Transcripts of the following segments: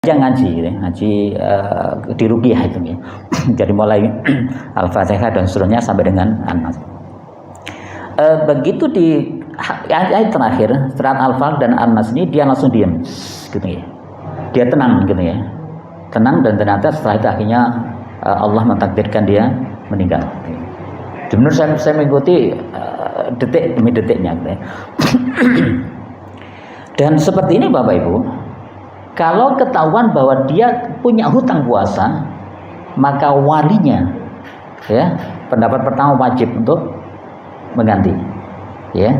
dia ngaji gitu ya. Ngaji di Ruqyah itu ya. Jadi mulai Al-Fatihah dan seterusnya sampai dengan An-Nas. Begitu di ayat terakhir surat Al-Falaq dan An-Nas ini dia langsung diam gitu ya. Dia tenang gitu ya. Tenang, dan ternyata setelah itu akhirnya Allah mentakdirkan dia meninggal. Benar, saya mengikuti detik demi detiknya gitu ya. Dan seperti ini Bapak Ibu, kalau ketahuan bahwa dia punya hutang puasa, maka walinya ya, pendapat pertama wajib untuk mengganti ya,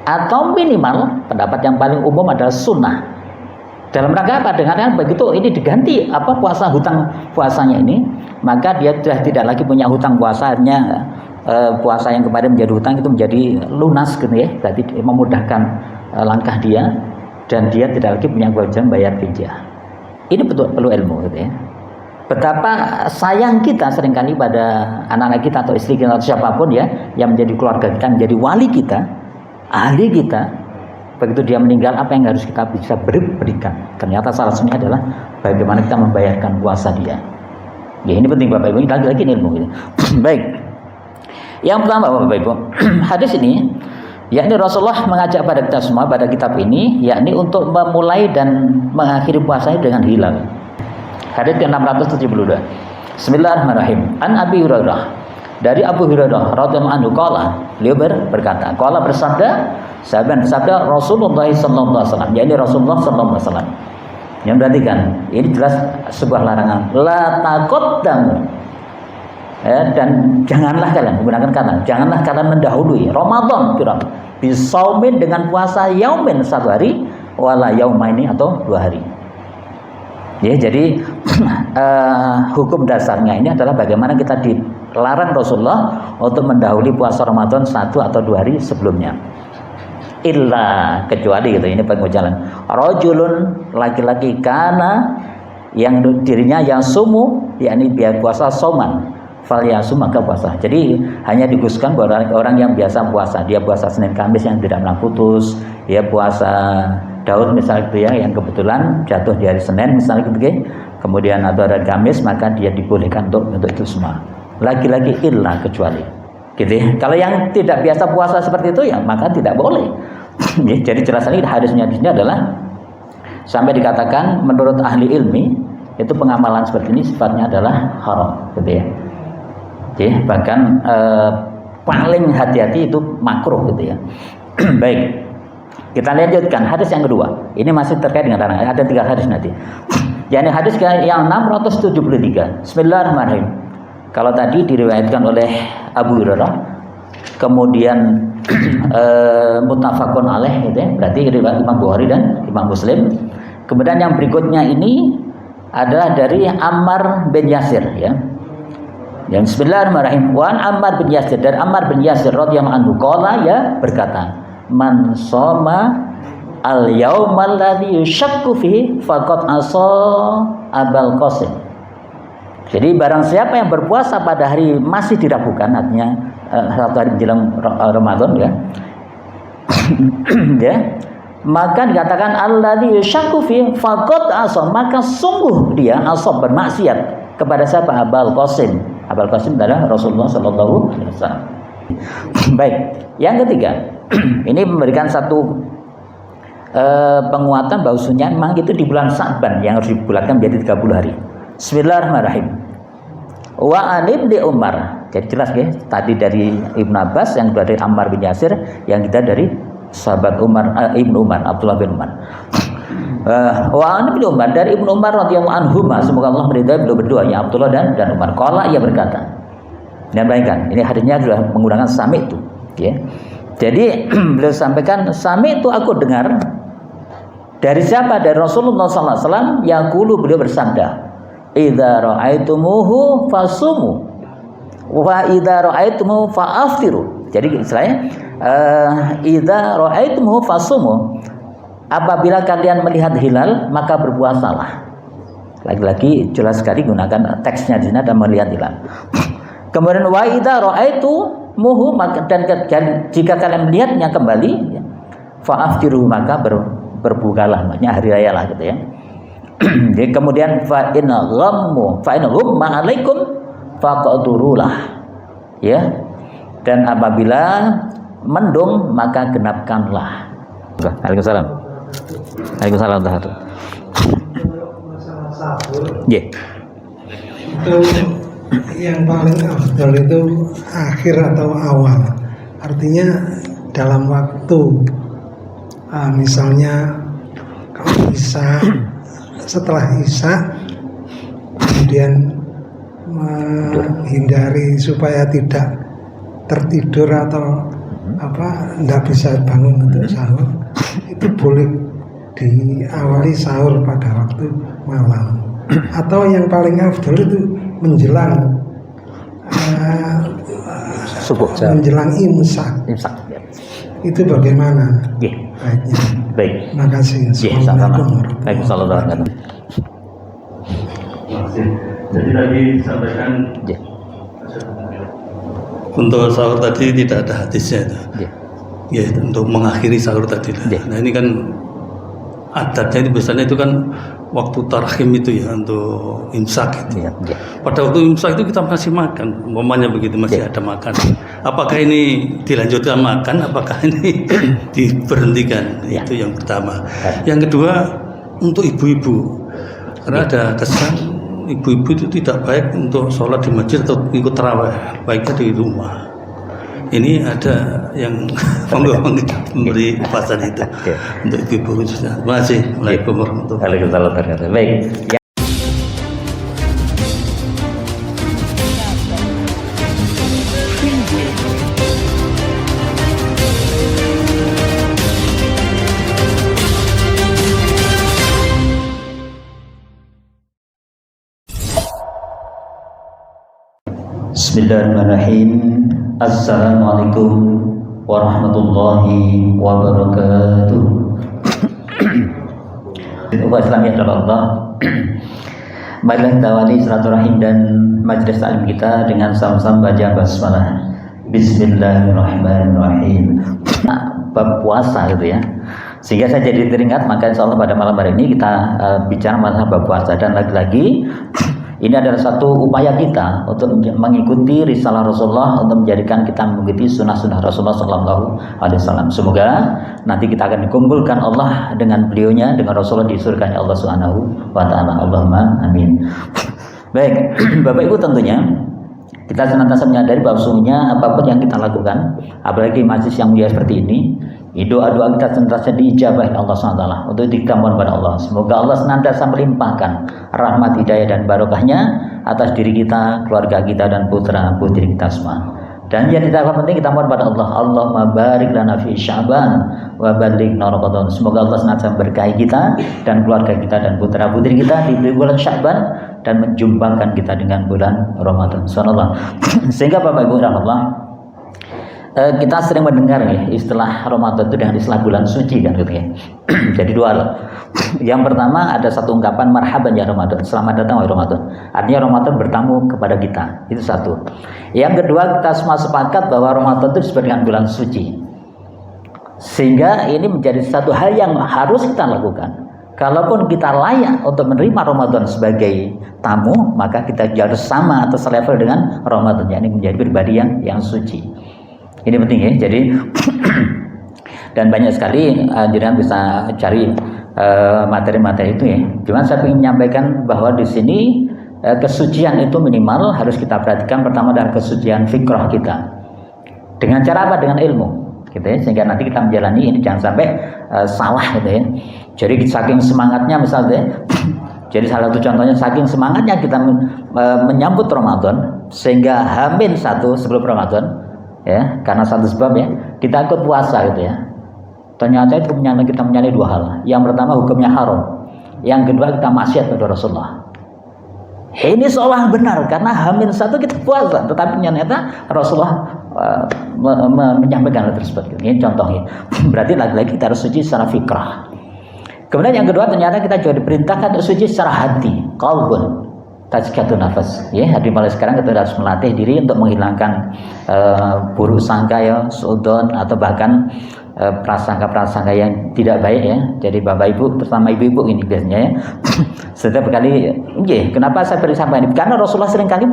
atau minimal pendapat yang paling umum adalah sunnah. Dalam rangka apa? Dengan begitu ini diganti puasa hutang puasanya ini, maka dia sudah tidak lagi punya hutang puasanya. Puasa yang kemarin menjadi hutang itu menjadi lunas gitu ya, berarti memudahkan langkah dia, dan dia tidak lagi punya kewajiban bayar fidyah. Ini betul perlu ilmu gitu ya. Betapa sayang kita seringkali pada anak-anak kita atau istri kita atau siapapun ya, yang menjadi keluarga kita, menjadi wali kita, ahli kita. Begitu dia meninggal, apa yang harus kita bisa berikan? Ternyata salah satunya adalah bagaimana kita membayarkan puasa dia. Ya, ini penting Bapak Ibu, lagi-lagi ilmu gitu. Baik. Yang pertama Bapak Ibu, hadis ini yakni Rasulullah mengajak pada kita semua pada kitab ini, yakni untuk memulai dan mengakhiri puasanya dengan hilal. Hadis ke-672. Bismillahirrahmanirrahim. An Abi Hurairah, dari Abu Hurairah radhiyallahu anhu qala, beliau berkata, qala bersabda, sahabat bersabda Rasulullah sallallahu alaihi wasallam, yakni Rasulullah sallallahu alaihi wasallam. Yang perhatikan, ini jelas sebuah larangan. La taqaddamu. Ya, dan janganlah kalian menggunakan kata, janganlah kalian mendahului Ramadan bisaumin dengan puasa yaumin satu hari, wala yaumaini atau 2 hari. Ya, jadi hukum dasarnya ini adalah bagaimana kita dilarang Rasulullah untuk mendahului puasa Ramadan 1 atau 2 hari sebelumnya. Illa, kecuali gitu, ini pengucapan rajulun, laki-laki kana yang dirinya yang sumu, yakni biar puasa soman falyasum, maka puasa. Jadi hanya dikhususkan buat orang yang biasa puasa. Dia puasa Senin Kamis yang tidak pernah putus. Dia puasa Daud misalnya gitu ya, yang kebetulan jatuh di hari Senin misalnya gitu. Kemudian atau hari Kamis, maka dia dibolehkan untuk itu semua. Lagi-lagi illa, kecuali. Gitu ya. Kalau yang tidak biasa puasa seperti itu ya maka tidak boleh. Jadi jelas lagi hadisnya adalah sampai dikatakan menurut ahli ilmi itu pengamalan seperti ini sifatnya adalah haram gitu ya. Ya, bahkan paling hati-hati itu makruh gitu ya. Baik, kita lanjutkan hadis yang kedua. Ini masih terkait dengan larangan. Ada 3 hadis nanti. Yakni hadis yang 673. Bismillahirrahmanirrahim. Kalau tadi diriwayatkan oleh Abu Hurairah, kemudian muttafaqun alaih gitu ya, berarti riwayat Imam Bukhari dan Imam Muslim. Kemudian yang berikutnya ini adalah dari Ammar bin Yasir ya. Yang Bismillahirrahmanirrahim. Wan Ammar bin Yasir, dari Ammar bin Yasir radhiyallahu anhu qala, ya berkata, man shoma al yaumal ladzi yushakku fihi faqad asa Abul Qasim. Jadi barang siapa yang berpuasa pada hari masih diragukan, artinya 1 hari menjelang Ramadan ya. Ya. Maka dikatakan alladzi yushakku fihi faqad asa, maka sungguh dia asab bermaksiat kepada siapa? Abul Qasim. Abul Qasim adalah Rasulullah sallallahu alaihi wasallam. Baik, yang ketiga, ini memberikan satu penguatan bahwasanya memang itu di bulan Sa'ban yang harus dibulatkan menjadi 30 hari. Bismillahirrahmanirrahim. Wa an Ibnu Umar. Jadi jelas ya, tadi dari Ibnu Abbas, yang dari Ammar bin Yasir, yang kita dari sahabat Ibnu Umar, Abdullah bin Umar. Wa an Ibnu Umar, dari Ibnu Umar radhiyallahu anhuma, semoga Allah meridai beliau berdua, ya Abdullah dan Umar. Qala, ia berkata. Dan bayangkan, ini hadisnya adalah menggunakan sami itu, ya. Jadi beliau sampaikan, sami itu aku dengar dari siapa? Dari Rasulullah sallallahu alaihi wasallam, yaqulu, beliau bersabda, idza ra'aitumuhu fasumu wa idza ra'aitumuhu fa'aftiru. Jadi istilahnya idza ra'aitumuhu fasumu, apabila kalian melihat hilal maka berpuasalah. Lagi-lagi jelas sekali gunakan teksnya di sini, dan melihat hilal. Kemudian wa idza ra'aitumuhu, maka dan jika kalian melihatnya kembali, fa'aftiru, maka berbukalah, maksudnya hari raya lah gitu ya. Jadi kemudian fa in ghumma alaikum faqdurulah. Ya. Dan apabila mendung maka genapkanlah. Waalaikumsalam. Waalaikumsalam. Masalah sahur. Yeah. Itu yang paling afdal itu akhir atau awal. Artinya dalam waktu misalnya kalau Isya, setelah Isya kemudian menghindari supaya tidak tertidur atau tidak bisa bangun untuk sahur, itu boleh diawali sahur pada waktu malam. Atau yang paling afdal itu menjelang subuh, menjelang imsak. Ya. Itu bagaimana? Yeah. Baiknya. Baik. Terima kasih. Assalamualaikum warahmatullahi wabarakatuh. Jadi tadi disampaikan Yeah. untuk sahur tadi tidak ada hadisnya itu. Yeah. Ya, untuk mengakhiri sahur tadi. Yeah. Nah ini kan adatnya itu biasanya itu kan waktu tarhim itu ya untuk imsak itu. Yeah. Yeah. Pada waktu imsak itu kita masih makan, umpamanya begitu masih ada makan. Apakah ini dilanjutkan makan? Apakah ini diberhentikan? Yeah. Itu yang pertama. Yang kedua untuk ibu-ibu, karena ada kesan ibu-ibu itu tidak baik untuk sholat di masjid atau ikut tarawih, baiknya di rumah. Ini ada yang memberi pasan itu untuk ibu-ibu khususnya. Terima kasih. Assalamualaikum warahmatullahi wabarakatuh. Baik. Ya. Bismillahirrahmanirrahim. Assalamualaikum warahmatullahi wabarakatuh. Umat Islam yang dirahmati Allah. Marilah kita awali silaturahim dan majelis taklim kita dengan sama-sama baca basmalah. Bismillahirrahmanirrahim. Bab puasa gitu ya. Sehingga saya jadi teringat, maka insya Allah pada malam hari ini kita bicara masalah bab puasa. Dan lagi-lagi ini adalah satu upaya kita untuk mengikuti risalah Rasulullah, untuk menjadikan kita mengikuti sunnah-sunnah Rasulullah SAW. Semoga nanti kita akan dikumpulkan Allah dengan beliaunya, dengan Rasulullah di surganya Allah Subhanahu wa Ta'ala. Allahumma amin. Baik, Bapak Ibu, tentunya kita senantiasa menyadari bahwa sungguhnya apapun yang kita lakukan, apalagi majlis yang mulia seperti ini, doa-doa kita senantiasa diijabah oleh Allah SWT untuk dikabulkan pada Allah. Semoga Allah senantiasa melimpahkan rahmat, hidayah dan barokahnya atas diri kita, keluarga kita dan putra putri kita semua. Dan yang tidak penting kita mohon pada Allah, Allahumma barik lana fi Sya'ban wa ballighna Ramadan. Semoga Allah senantiasa memberkahi kita dan keluarga kita dan putra putri kita di bulan Sya'ban dan menjumpakan kita dengan bulan Ramadan. Subhanallah. Sehingga Bapak Ibu rahmatullah, kita sering mendengar ya istilah Ramadan itu dengan istilah bulan suci kan gitu ya. Jadi dua hal. Yang pertama ada satu ungkapan marhaban ya Ramadan, selamat datang wahai Ramadan. Artinya Ramadan bertamu kepada kita. Itu satu. Yang kedua, kita semua sepakat bahwa Ramadan itu disebut dengan bulan suci. Sehingga ini menjadi satu hal yang harus kita lakukan. Kalaupun kita layak untuk menerima Ramadan sebagai tamu, maka kita harus sama atau selevel dengan Ramadan, yakni menjadi pribadi yang suci. Ini penting ya. Jadi dan banyak sekali jenengan bisa cari materi-materi itu ya. Cuma saya ingin menyampaikan bahwa di sini kesucian itu minimal harus kita perhatikan. Pertama adalah kesucian fikrah kita. Dengan cara apa? Dengan ilmu, gitu ya. Sehingga nanti kita menjalani ini jangan sampai salah, gitu ya. Jadi saking semangatnya misalnya, jadi salah satu contohnya saking semangatnya kita menyambut Ramadan sehingga H-1 sebelum Ramadan, ya, karena satu sebab ya kita ikut puasa gitu ya. Ternyata itu kita menyalahi dua hal. Yang pertama hukumnya haram, yang kedua kita maksiat kepada Rasulullah. Ini seolah benar karena H-1 kita puasa, tetapi ternyata Rasulullah menyampaikan hal tersebut. Ini contohnya. Berarti lagi-lagi kita harus suci secara fikrah. Kemudian yang kedua, ternyata kita juga diperintahkan untuk suci secara hati, qalbun, tazkiyatun nafas. Ya, jadi mulai sekarang kita harus melatih diri untuk menghilangkan buruk sangka ya, suudzon atau bahkan prasangka-prasangka yang tidak baik ya. Jadi Bapak Ibu, terutama ibu-ibu ini biasanya ya. Setiap kali, kenapa saya beri sampaikan ini? Karena Rasulullah seringkali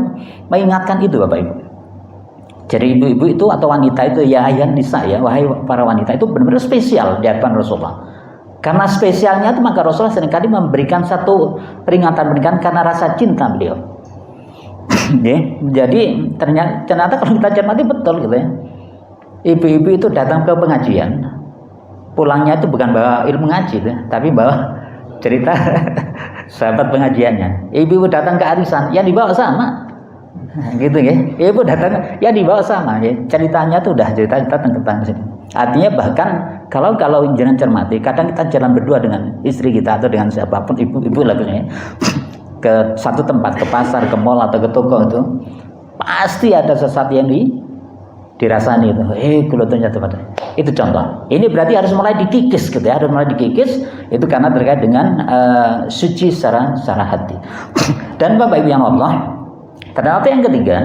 mengingatkan itu Bapak Ibu. Jadi ibu-ibu itu atau wanita itu ya ayat nisa ya, wahai para wanita itu benar-benar spesial di hadapan Rasulullah. Karena spesialnya itu maka Rasulullah seringkali memberikan satu peringatan karena rasa cinta beliau. Jadi ternyata kalau kita cermati betul gitu ya. Ibu-ibu itu datang ke pengajian, pulangnya itu bukan bawa ilmu ngaji, tapi bawa cerita sahabat pengajiannya. Ibu-ibu datang ke arisan, yang dibawa sama, gitu ya. Ibu datang, yang dibawa sama, ya. Ceritanya tuh udah cerita tentang sini. Artinya bahkan kalau jangan cermati, kadang kita jalan berdua dengan istri kita atau dengan siapapun, ibu-ibu lagunya, ke satu tempat, ke pasar, ke mall atau ke toko itu, pasti ada sesuatu yang dirasani itu, kulotonya teman. Itu contoh. Ini berarti harus mulai dikikis gitu ya, harus mulai dikikis itu karena terkait dengan suci secara hati. Dan Bapak Ibu yang Allah, ternyata yang ketiga,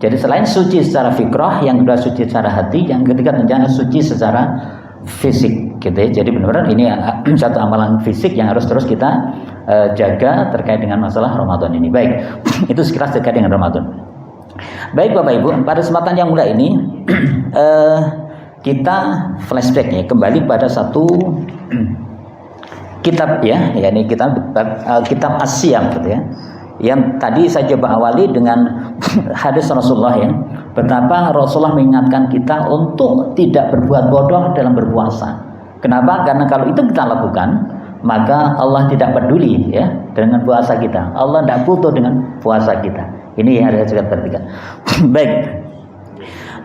jadi selain suci secara fikrah, yang kedua suci secara hati, yang ketiga tentunya suci secara fisik gitu ya. Jadi benar-benar ini satu amalan fisik yang harus terus kita jaga terkait dengan masalah Ramadan ini. Baik, itu sekilas terkait dengan Ramadan. Baik Bapak Ibu, pada kesempatan yang mulia ini kita flashback ya, kembali pada satu kitab ya, yakni kitab As-Siyam gitu ya. Yang tadi saya coba awali dengan hadis Rasulullah ya, betapa Rasulullah mengingatkan kita untuk tidak berbuat bodoh dalam berpuasa. Kenapa? Karena kalau itu kita lakukan, maka Allah tidak peduli ya dengan puasa kita. Allah tidak butuh dengan puasa kita. Ini yang harus kita perhatikan. Baik,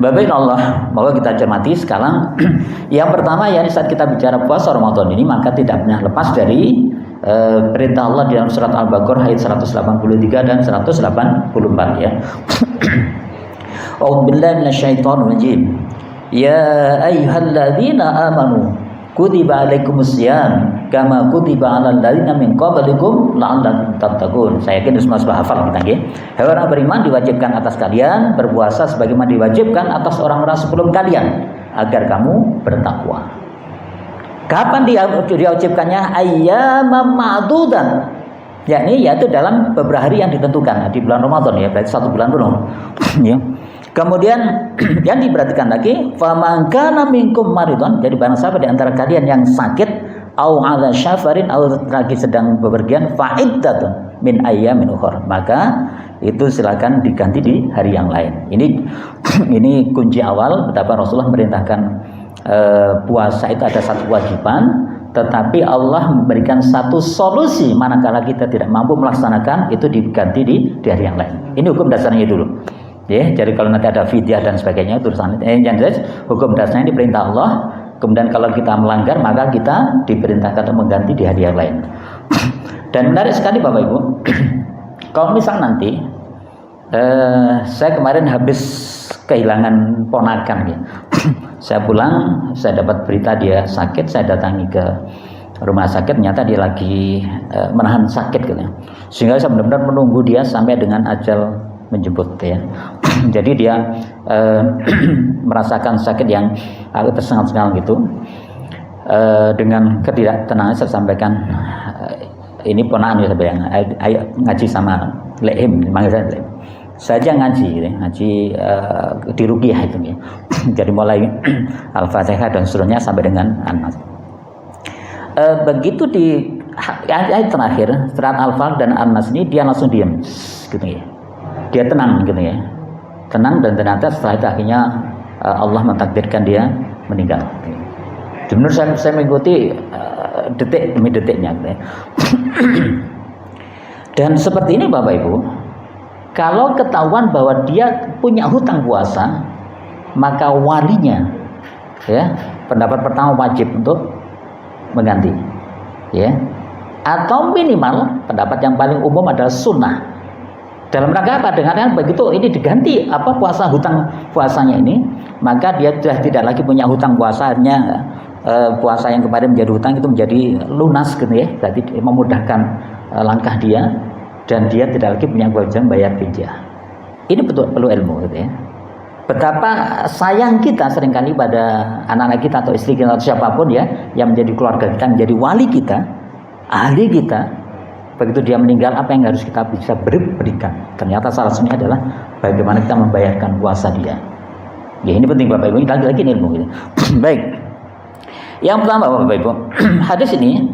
Bapak Ibu Allah, bahwa kita cermati sekarang. Yang pertama ya, saat kita bicara puasa Ramadan ini, maka tidak pernah lepas dari perintah Allah di dalam surat Al-Baqarah ayat 183 dan 184 ya. A'udzubillahi minasyaitonir rajim. Ya ayyuhalladzina amanu kutiba alaikumusiyam kama kutiba alal ladzina min qablikum la'allakum tattaqun. Saya yakin semua sudah hafal kita nggih. Hai orang beriman, diwajibkan atas kalian berpuasa sebagaimana diwajibkan atas orang-orang sebelum kalian agar kamu bertakwa. Kapan diwajibkannya? Ayyamam ma'dudan. Yaitu dalam beberapa hari yang ditentukan di bulan Ramadan ya, berarti 1 bulan penuh. Ya. Kemudian yang diperhatikan lagi, faman kana minkum maridun, jadi barang siapa di antara kalian yang sakit, au ala syafarin, au lagi sedang bepergian, fa'iddatun min ayyamin ukhra, maka itu silakan diganti di hari yang lain. Ini kunci awal betapa Rasulullah merintahkan puasa itu ada satu kewajiban, tetapi Allah memberikan satu solusi manakala kita tidak mampu melaksanakan, itu diganti di hari yang lain. Ini hukum dasarnya dulu. Ya, jadi kalau nanti ada fidyah dan sebagainya urusan yang jelas hukum dasarnya ini perintah Allah. Kemudian kalau kita melanggar maka kita diperintahkan untuk mengganti di hari yang lain. Dan menarik sekali Bapak Ibu, kalau misal nanti saya kemarin habis kehilangan ponakan ya. Saya pulang, saya dapat berita dia sakit, saya datangi ke rumah sakit, ternyata dia lagi menahan sakit gitu. Sehingga saya benar-benar menunggu dia sampai dengan ajal menjemput ya. Jadi dia merasakan sakit yang agak tersengal-sengal gitu. Dengan ketidaktenangan saya sampaikan, ini ponakan saya bilang, ayo ngaji sama Lehim, manggil saya Lehim. Saya aja ngaji di Ruqyah itu ya. Jadi mulai Al-Fatihah dan seterusnya sampai dengan An-Nas. Begitu di ayat terakhir surat Al-Falaq dan An-Nas ini dia langsung diam gitu ya. Dia tenang gitu ya, tenang, dan ternyata setelah itu akhirnya Allah mentakdirkan dia meninggal. Menurut saya mengikuti detik demi detiknya gitu ya. Dan seperti ini Bapak Ibu, kalau ketahuan bahwa dia punya hutang puasa, maka walinya ya, pendapat pertama wajib untuk mengganti ya, atau minimal pendapat yang paling umum adalah sunnah. Dalam rangka apa? Dengan begitu ini diganti hutang puasanya ini, maka dia sudah tidak lagi punya hutang puasanya. Puasa yang kemarin menjadi hutang itu menjadi lunas gitu ya. Berarti memudahkan langkah dia, dan dia tidak lagi punya kewajiban bayar fidyah. Ini betul perlu ilmu gitu ya. Betapa sayang kita seringkali pada anak-anak kita atau istri kita atau siapapun ya yang menjadi keluarga kita, menjadi wali kita, ahli kita. Begitu dia meninggal, apa yang harus kita bisa berikan? Ternyata salah satunya adalah bagaimana kita membayarkan puasa dia. Ya, ini penting Bapak Ibu, lagi-lagi ini ilmu gitu. Baik. Yang pertama Bapak Ibu, hadis ini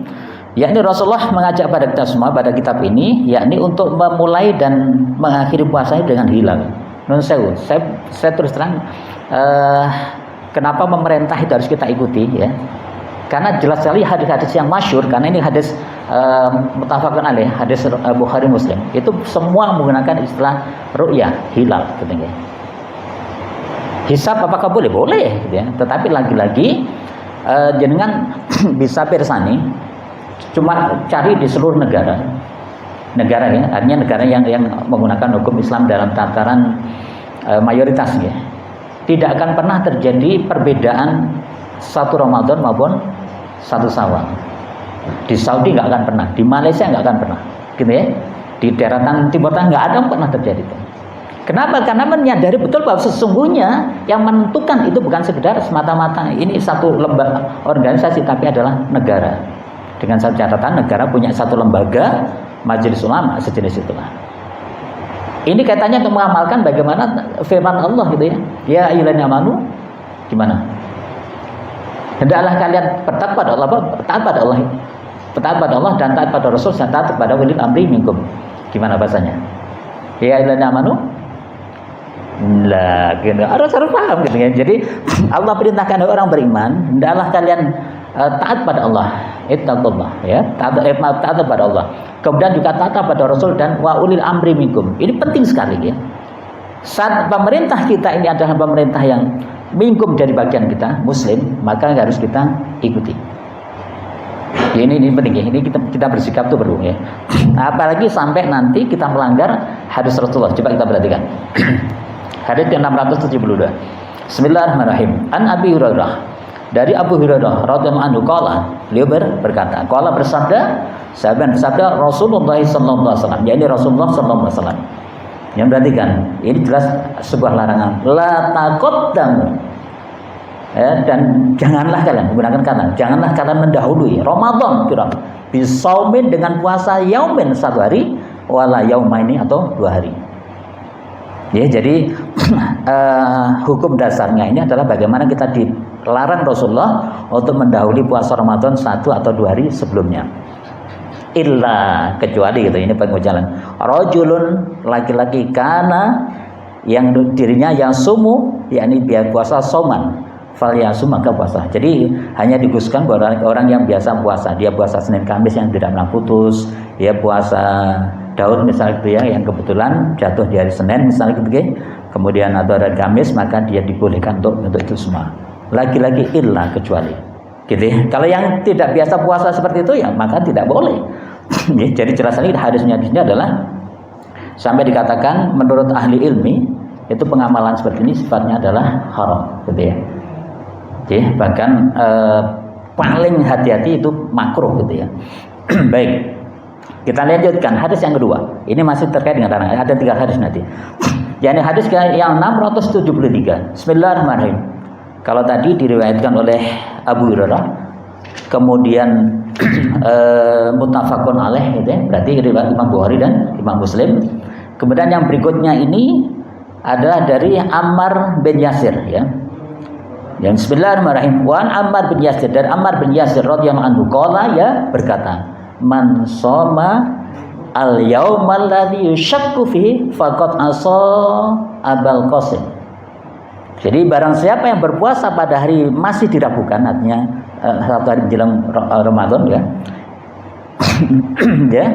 yakni Rasulullah mengajak pada kita semua pada kitab ini yakni untuk memulai dan mengakhiri puasa dengan hilal. Non sewu, saya terus terang kenapa pemerintah itu harus kita ikuti ya? Karena jelas sekali hadis-hadis yang masyhur, karena ini hadis muttafaqun alaih, hadis Bukhari Muslim, itu semua menggunakan istilah ru'yah, hilal, gitu ya. Hisab apakah boleh? Boleh, gitu ya. Tetapi lagi-lagi jenengan bisa pirsani, cuma cari di seluruh negara ya, artinya negara yang menggunakan hukum Islam dalam tataran mayoritas ya, tidak akan pernah terjadi perbedaan satu Ramadan maupun satu Syawal. Di Saudi nggak akan pernah, di Malaysia nggak akan pernah, gitu ya. Di daerah Timur Tengah nggak ada pernah terjadi. Kenapa? Karena menyadari betul bahwa sesungguhnya yang menentukan itu bukan sekedar semata-mata ini satu lembaga organisasi, tapi adalah negara. Dengan satu catatan, negara punya satu lembaga majelis ulama sejenis itulah. Ini kaitannya untuk mengamalkan bagaimana firman Allah gitu ya. Ya ayyuhallazina amanu gimana? Hendaklah kalian bertakwa pada Allah, taat pada Allah. Taat pada Allah dan taat pada Rasul dan taat pada ulil amri minkum. Gimana bahasanya? Ya ayyuhallazina amanu. Lah, gitu. Harus paham gitu ya. Jadi Allah perintahkan orang beriman, hendaklah kalian taat pada Allah, ittaqullah ya, taat pada Allah. Kemudian juga taat pada Rasul dan wa ulil amri minkum. Ini penting sekali ya. Saat pemerintah kita ini adalah pemerintah yang minkum dari bagian kita, muslim, maka harus kita ikuti. Ya, ini penting ya. Ini kita bersikap tuh perlu ya. Apalagi sampai nanti kita melanggar hadis Rasulullah. Coba kita perhatikan. Hadis ke-672. Bismillahirrahmanirrahim. An Abi Hurairah, dari Abu Hurairah radhiyallahu anhu qala, beliau berkata, qala bersabda, sahabat bersabda Rasulullah sallallahu alaihi wasallam, yakni Rasulullah sallallahu alaihi wasallam. Yang perhatikan, ini jelas sebuah larangan. La taqaddamu. Ya, dan janganlah kalian menggunakan kata, janganlah kalian mendahului Ramadan kira bisaumin dengan puasa yaumin satu hari, wala yaumaini atau 2 hari. Ya, jadi hukum dasarnya ini adalah bagaimana kita dilarang Rasulullah untuk mendahului puasa Ramadan 1 atau 2 hari sebelumnya. Illa, kecuali gitu, ini pengucapan rajulun, laki-laki kana yang dirinya yang sumu, yakni biar puasa soman, fal yasum, maka puasa. Jadi hanya dikhususkan buat orang yang biasa puasa, dia puasa Senin Kamis yang tidak pernah putus, dia puasa Daud misalnya gitu ya, yang kebetulan jatuh di hari Senin misalnya gitu ya. Kemudian atau hari Kamis, maka dia dibolehkan untuk itu semua. Lagi-lagi illa, kecuali. Gitu ya. Kalau yang tidak biasa puasa seperti itu ya maka tidak boleh. Ya, jadi jelas sekali hadisnya di sini adalah sampai dikatakan menurut ahli ilmi itu pengamalan seperti ini sifatnya adalah haram, gitu ya. Jadi bahkan paling hati-hati itu makruh, gitu ya. Baik. Kita lanjutkan hadis yang kedua. Ini masih terkait dengan larangan. Ada 3 hadis nanti. Yani hadis yang 673. Bismillahirrahmanirrahim. Kalau tadi diriwayatkan oleh Abu Hurairah, kemudian muttafaqun alaih, gitu ya. Berarti riwayat Imam Bukhari dan Imam Muslim. Kemudian yang berikutnya ini adalah dari Ammar bin Yasir ya. Yang Bismillahirrahmanirrahim. Wan Ammar bin Yasir, dari Ammar bin Yasir radhiyallahu anhu qala, ya berkata, man soma al yaumal ladzi yushakku fi faqad asa Abul Qasim. Jadi barang siapa yang berpuasa pada hari masih diragukan, artinya satu hari menjelang Ramadan ya. Ya.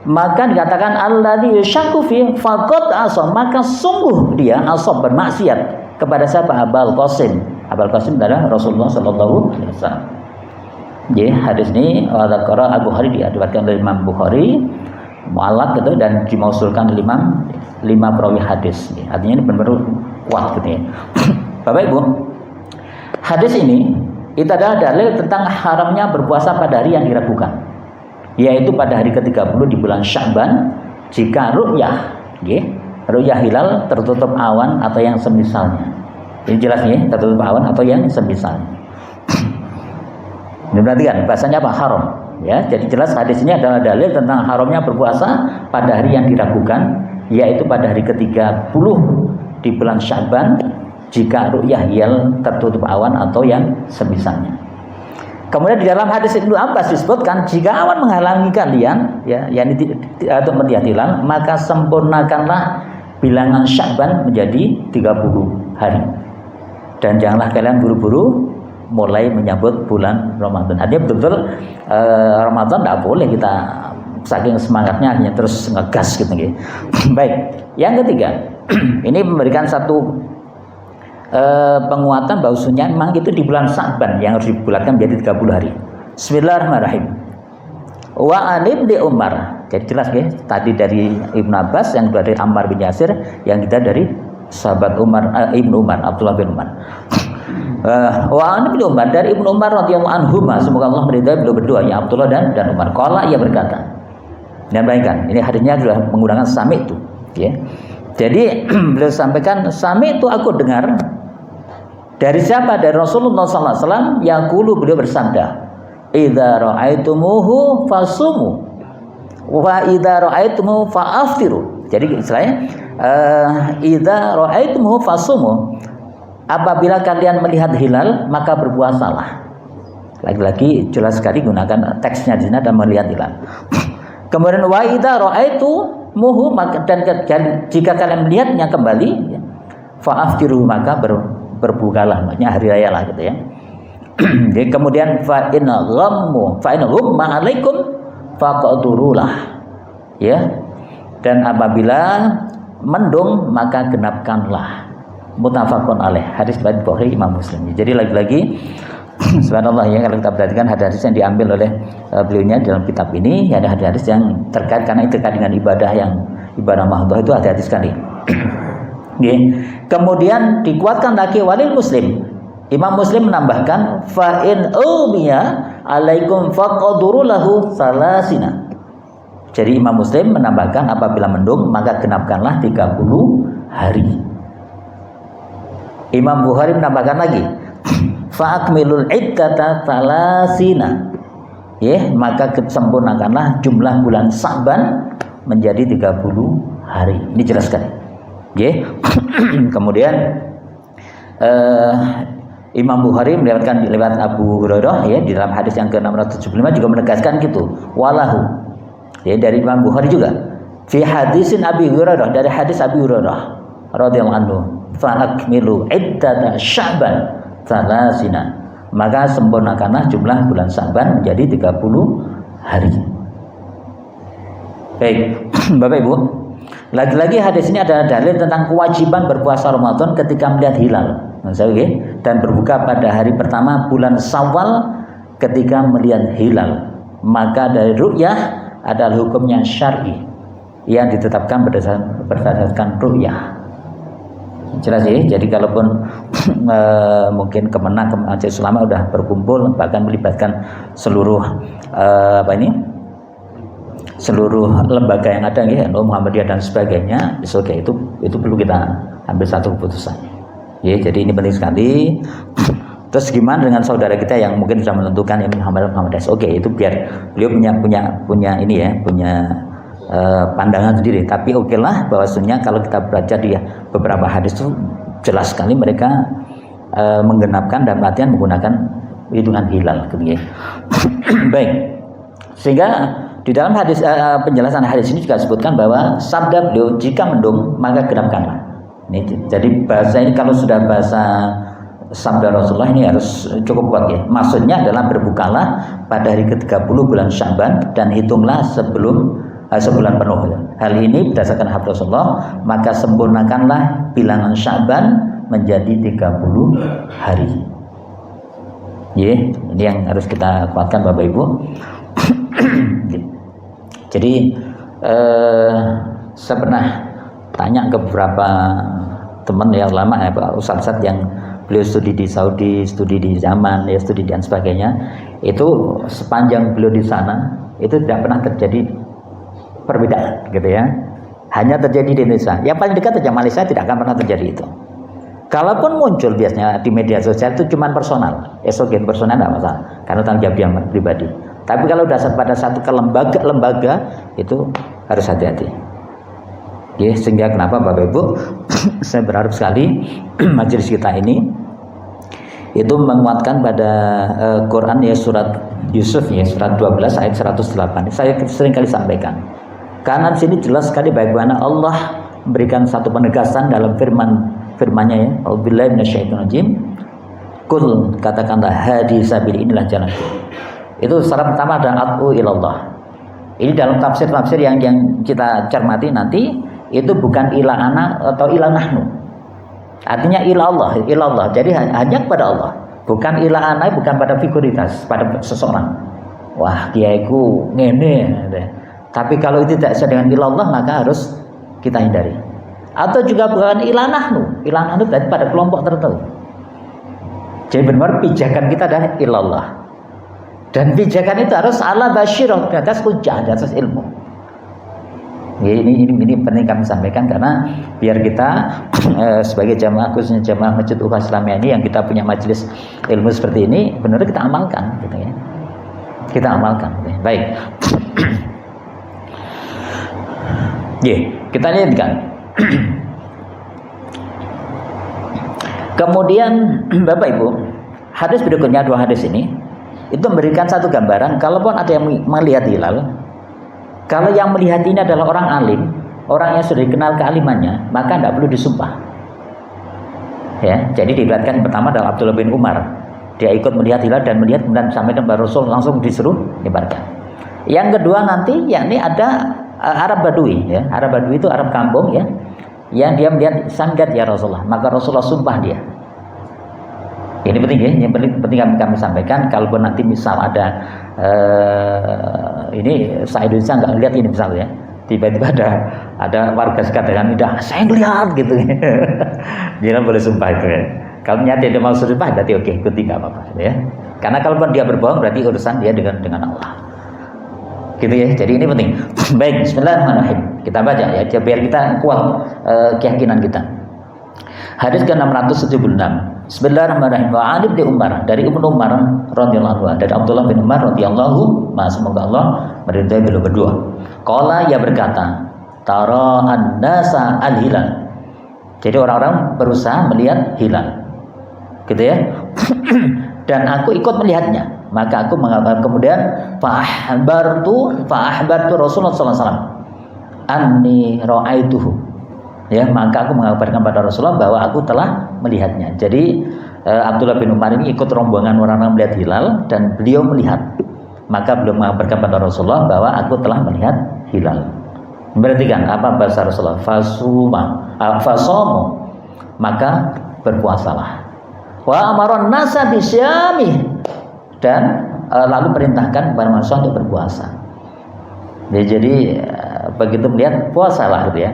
Maka dikatakan alladzi yushakku fi faqad asa, maka sungguh dia asab bermaksiat kepada siapa? Abul Qasim. Abul Qasim adalah Rasulullah sallallahu alaihi wasallam. Jadi hadis ini Al-Qara Abu Bukhari diriwayatkan oleh Imam Bukhari muallaq gitu, dan dimausulkan oleh 5 perawi hadis. Artinya ini benar-benar kuat gitu ya. Bapak Ibu, hadis ini itu adalah dalil tentang haramnya berpuasa pada hari yang diragukan, yaitu pada hari ke-30 di bulan Sya'ban jika ru'yah, ru'yah hilal tertutup awan atau yang semisalnya. Ini jelas nih, tertutup awan atau yang semisalnya. Ini perhatikan bahasanya apa? Haram. Ya, jadi jelas hadis ini adalah dalil tentang haramnya berpuasa pada hari yang diragukan, yaitu pada hari ke-30 di bulan Sya'ban jika ru'yah hilal tertutup awan atau yang semisalnya. Kemudian di dalam hadis Ibnu Abbas disebutkan jika awan menghalangi kalian yakni untuk melihat hilal, maka sempurnakanlah bilangan Sya'ban menjadi 30 hari. Dan janganlah kalian buru-buru mulai menyambut bulan Ramadan. Artinya betul-betul Ramadan tidak boleh kita saking semangatnya hanya terus ngegas gitu. Baik, yang ketiga ini memberikan satu penguatan bahwasanya memang itu di bulan Sya'ban yang harus dibulatkan menjadi 30 hari. Bismillahirrahmanirrahim. Wa an Ibnu Umar. Jadi jelas ya, tadi dari Ibnu Abbas, yang kedua dari Ammar bin Yasir, yang kita dari sahabat Umar Ibnu Umar, Abdullah bin Umar. Wa an Ibnu Umar, dari Ibnu Umar radhiyallahu anhuma, semoga Allah meridai beliau berdua, ya Abdullah dan Umar. Qala, ia berkata. Dan bayangkan, ini hadisnya sudah menggunakan sami itu, ya. Jadi beliau sampaikan sami itu aku dengar dari siapa? Dari Rasulullah sallallahu alaihi wasallam, yaqulu, beliau bersabda, "Idza ra'aitumuhu fasumu wa idza ra'aitumuhu fa'aftiru." Jadi istilahnya idza ra'aitumuhu fasumu. Apabila kalian melihat hilal, maka berpuasalah. Lagi-lagi jelas sekali gunakan teksnya di sini dan melihat hilal. Kemudian wa idza ra'aitumuhu, dan jika kalian melihatnya kembali, fa'aftiru, maka berbukalah, maksudnya hari raya lah gitu ya. Jadi kemudian fa in ghamma alaikum faqdurulah, ya. Dan apabila mendung maka genapkanlah. Muttafaqun alaih, hadis riwayat Bukhari, Imam Muslim. Jadi lagi-lagi subhanallah ya, kalau kita perhatikan hadis yang diambil oleh beliaunya dalam kitab ini, ya, ada hadis yang terkait, karena itu terkait dengan ibadah mahdhah itu ada hadis sekali. Kemudian dikuatkan lagi walil Muslim. Imam Muslim menambahkan fa in umiya alaikum faqduru lahu salasina. Jadi Imam Muslim menambahkan apabila mendung maka genapkanlah 30 hari. Imam Bukhari menambahkan lagi fa akmilul iddata salasina. Maka sempurnakanlah jumlah bulan Sya'ban menjadi 30 hari. Ini jelas sekali. Kemudian Imam Bukhari melihatkan lewat Abu Hurairah, ya, di dalam hadis yang ke-675 juga menegaskan gitu. Walahu, ya, dari Imam Bukhari juga. Fi hadisin Abi Hurairah, dari hadis Abi Hurairah radhiyallahu anhu, fa akmilu iddata Sya'ban salasina. Maka sempurnakanlah jumlah bulan Sya'ban menjadi 30 hari. Baik, Bapak Ibu, lagi-lagi hadis ini adalah dalil tentang kewajiban berpuasa Ramadan ketika melihat hilal, dan berbuka pada hari pertama bulan Syawal ketika melihat hilal. Maka dari ru'yah adalah hukumnya syar'i yang ditetapkan berdasarkan ru'yah. Jelas ya. Jadi kalaupun mungkin Kemenak, Majelis Ulama sudah berkumpul, bahkan melibatkan seluruh seluruh lembaga yang ada, ya, Muhammadiyah dan sebagainya, itu perlu kita ambil satu keputusan. Ya, jadi ini penting sekali. Terus gimana dengan saudara kita yang mungkin sudah menentukan yang Muhammadiyah? Oke, itu biar beliau punya ini ya, punya pandangan sendiri. Tapi okelah bahwasanya kalau kita baca di beberapa hadis itu jelas sekali mereka menggenapkan dan latihan menggunakan hitungan hilal, gitu ya. Baik, sehingga di dalam hadis penjelasan hadis ini juga disebutkan bahwa sabda beliau, jika mendung maka genapkanlah. Ini jadi bahasa ini, kalau sudah bahasa sabda Rasulullah ini harus cukup kuat ya. Maksudnya adalah berbukalah pada hari ke-30 bulan Sya'ban dan hitunglah sebulan penuh. Hal ini berdasarkan hadis Rasulullah, maka sempurnakanlah bilangan Sya'ban menjadi 30 hari. Ini yang harus kita kuatkan Bapak Ibu. Jadi saya pernah tanya ke beberapa teman ya, ulama ya, ustaz yang beliau studi di Saudi, studi di Yaman, ya, studi dan sebagainya. Itu sepanjang beliau di sana itu tidak pernah terjadi perbedaan, gitu ya. hanya terjadi di Indonesia. Yang paling dekat saja Malaysia tidak akan pernah terjadi itu. Kalaupun muncul biasanya di media sosial itu cuma personal, esogen personal tidak masalah, karena tanggung jawab yang pribadi. Tapi kalau dasar pada satu lembaga itu harus hati-hati. Ya, sehingga kenapa Bapak Ibu, saya berharap sekali majelis kita ini itu menguatkan pada Quran ya, surat Yusuf ya, surat 12 ayat 108. Saya sering kali sampaikan. Karena di sini jelas sekali bagaimana Allah memberikan satu penegasan dalam firman-Nya ya. Auzubillahi minasyaitonirrajim. Qul, katakanlah hadi sabil, inilah jalan. Itu syarat pertama adalah ad'u ilallah. Ini dalam tafsir-tafsir yang kita cermati nanti itu bukan ila ana atau ila nahnu. Artinya ilallah. Jadi hanya kepada Allah. Bukan ila ana, bukan pada figuritas, pada seseorang. Wah, kiaiku ngene. Tapi kalau itu tidak sesuai dengan ilallah, maka harus kita hindari. Atau juga bukan ila nahnu. Ila nahnu berarti pada kelompok tertentu. Jadi benar pijakan kita adalah ilallah. Dan pijakan itu harus ala basyirah, di atas hujjah, di atas ilmu. Ya, ini penting kami sampaikan karena biar kita sebagai jamaah, khususnya jamaah Masjid Ukhuwah Islamiyah ini yang kita punya majelis ilmu seperti ini, benar kita amalkan, gitu ya. Kita amalkan. Gitu ya. Baik. Kita lihatkan. Kemudian Bapak Ibu, hadis berikutnya, dua hadis ini itu memberikan satu gambaran. Kalaupun ada yang melihat hilal, kalau yang melihat ini adalah orang alim, orang yang sudah dikenal kealimannya, maka tidak perlu disumpah. Ya, jadi diriwayatkan pertama adalah Abdullah bin Umar. Dia ikut melihat hilal dan melihat kemudian sampai kepada Rasul, langsung disuruh nyebarkan. Yang kedua nanti, yakni ada Arab Badui. Ya, Arab Badui itu Arab kampung ya, yang dia melihat sangat ya Rasulullah, maka Rasulullah sumpah dia. Ini penting ya, yang penting kami sampaikan. Kalaupun nanti misal ada ini saya Indonesia nggak lihat ini misalnya, tiba-tiba ada warga sekitar dengan mudah saya ngelihat gitu, jangan boleh sumpah itu ya. Kalau nyata dia mau sumpah berarti oke, ikuti nggak apa-apa ya. Karena kalaupun dia berbohong berarti urusan dia dengan Allah. Gitu ya. Jadi ini penting. Baik, bismillahirrahmanirrahim. Kita baca ya, biar kita kuat keyakinan kita. Hadis ke-676. Bismillahirrahmanirrahim. Wa Ali bin Umar, dari Ibnu Umar radhiyallahu anhu, dari Abdullah bin Umar radhiyallahu, semoga Allah meridai beliau berdua. Qala, ia berkata, tara an-nasa al-hilal. Jadi orang-orang berusaha melihat hilal. Gitu ya. Dan aku ikut melihatnya. Maka aku mengatakan kemudian fa'ahbartu Rasulullah sallallahu alaihi wasallam anni ra'aituhu. Ya, maka aku mengabarkan pada Rasulullah bahwa aku telah melihatnya. Jadi Abdullah bin Umar ini ikut rombongan orang-orang melihat hilal dan beliau melihat. Maka beliau mengabarkan pada Rasulullah bahwa aku telah melihat hilal. Berarti kan apa bahasa Rasulullah? Fasomu, maka berpuasalah. Wa amaron nasa bisyami, dan lalu perintahkan kepada manusia untuk berpuasa. Jadi begitu melihat puasalah gitu ya.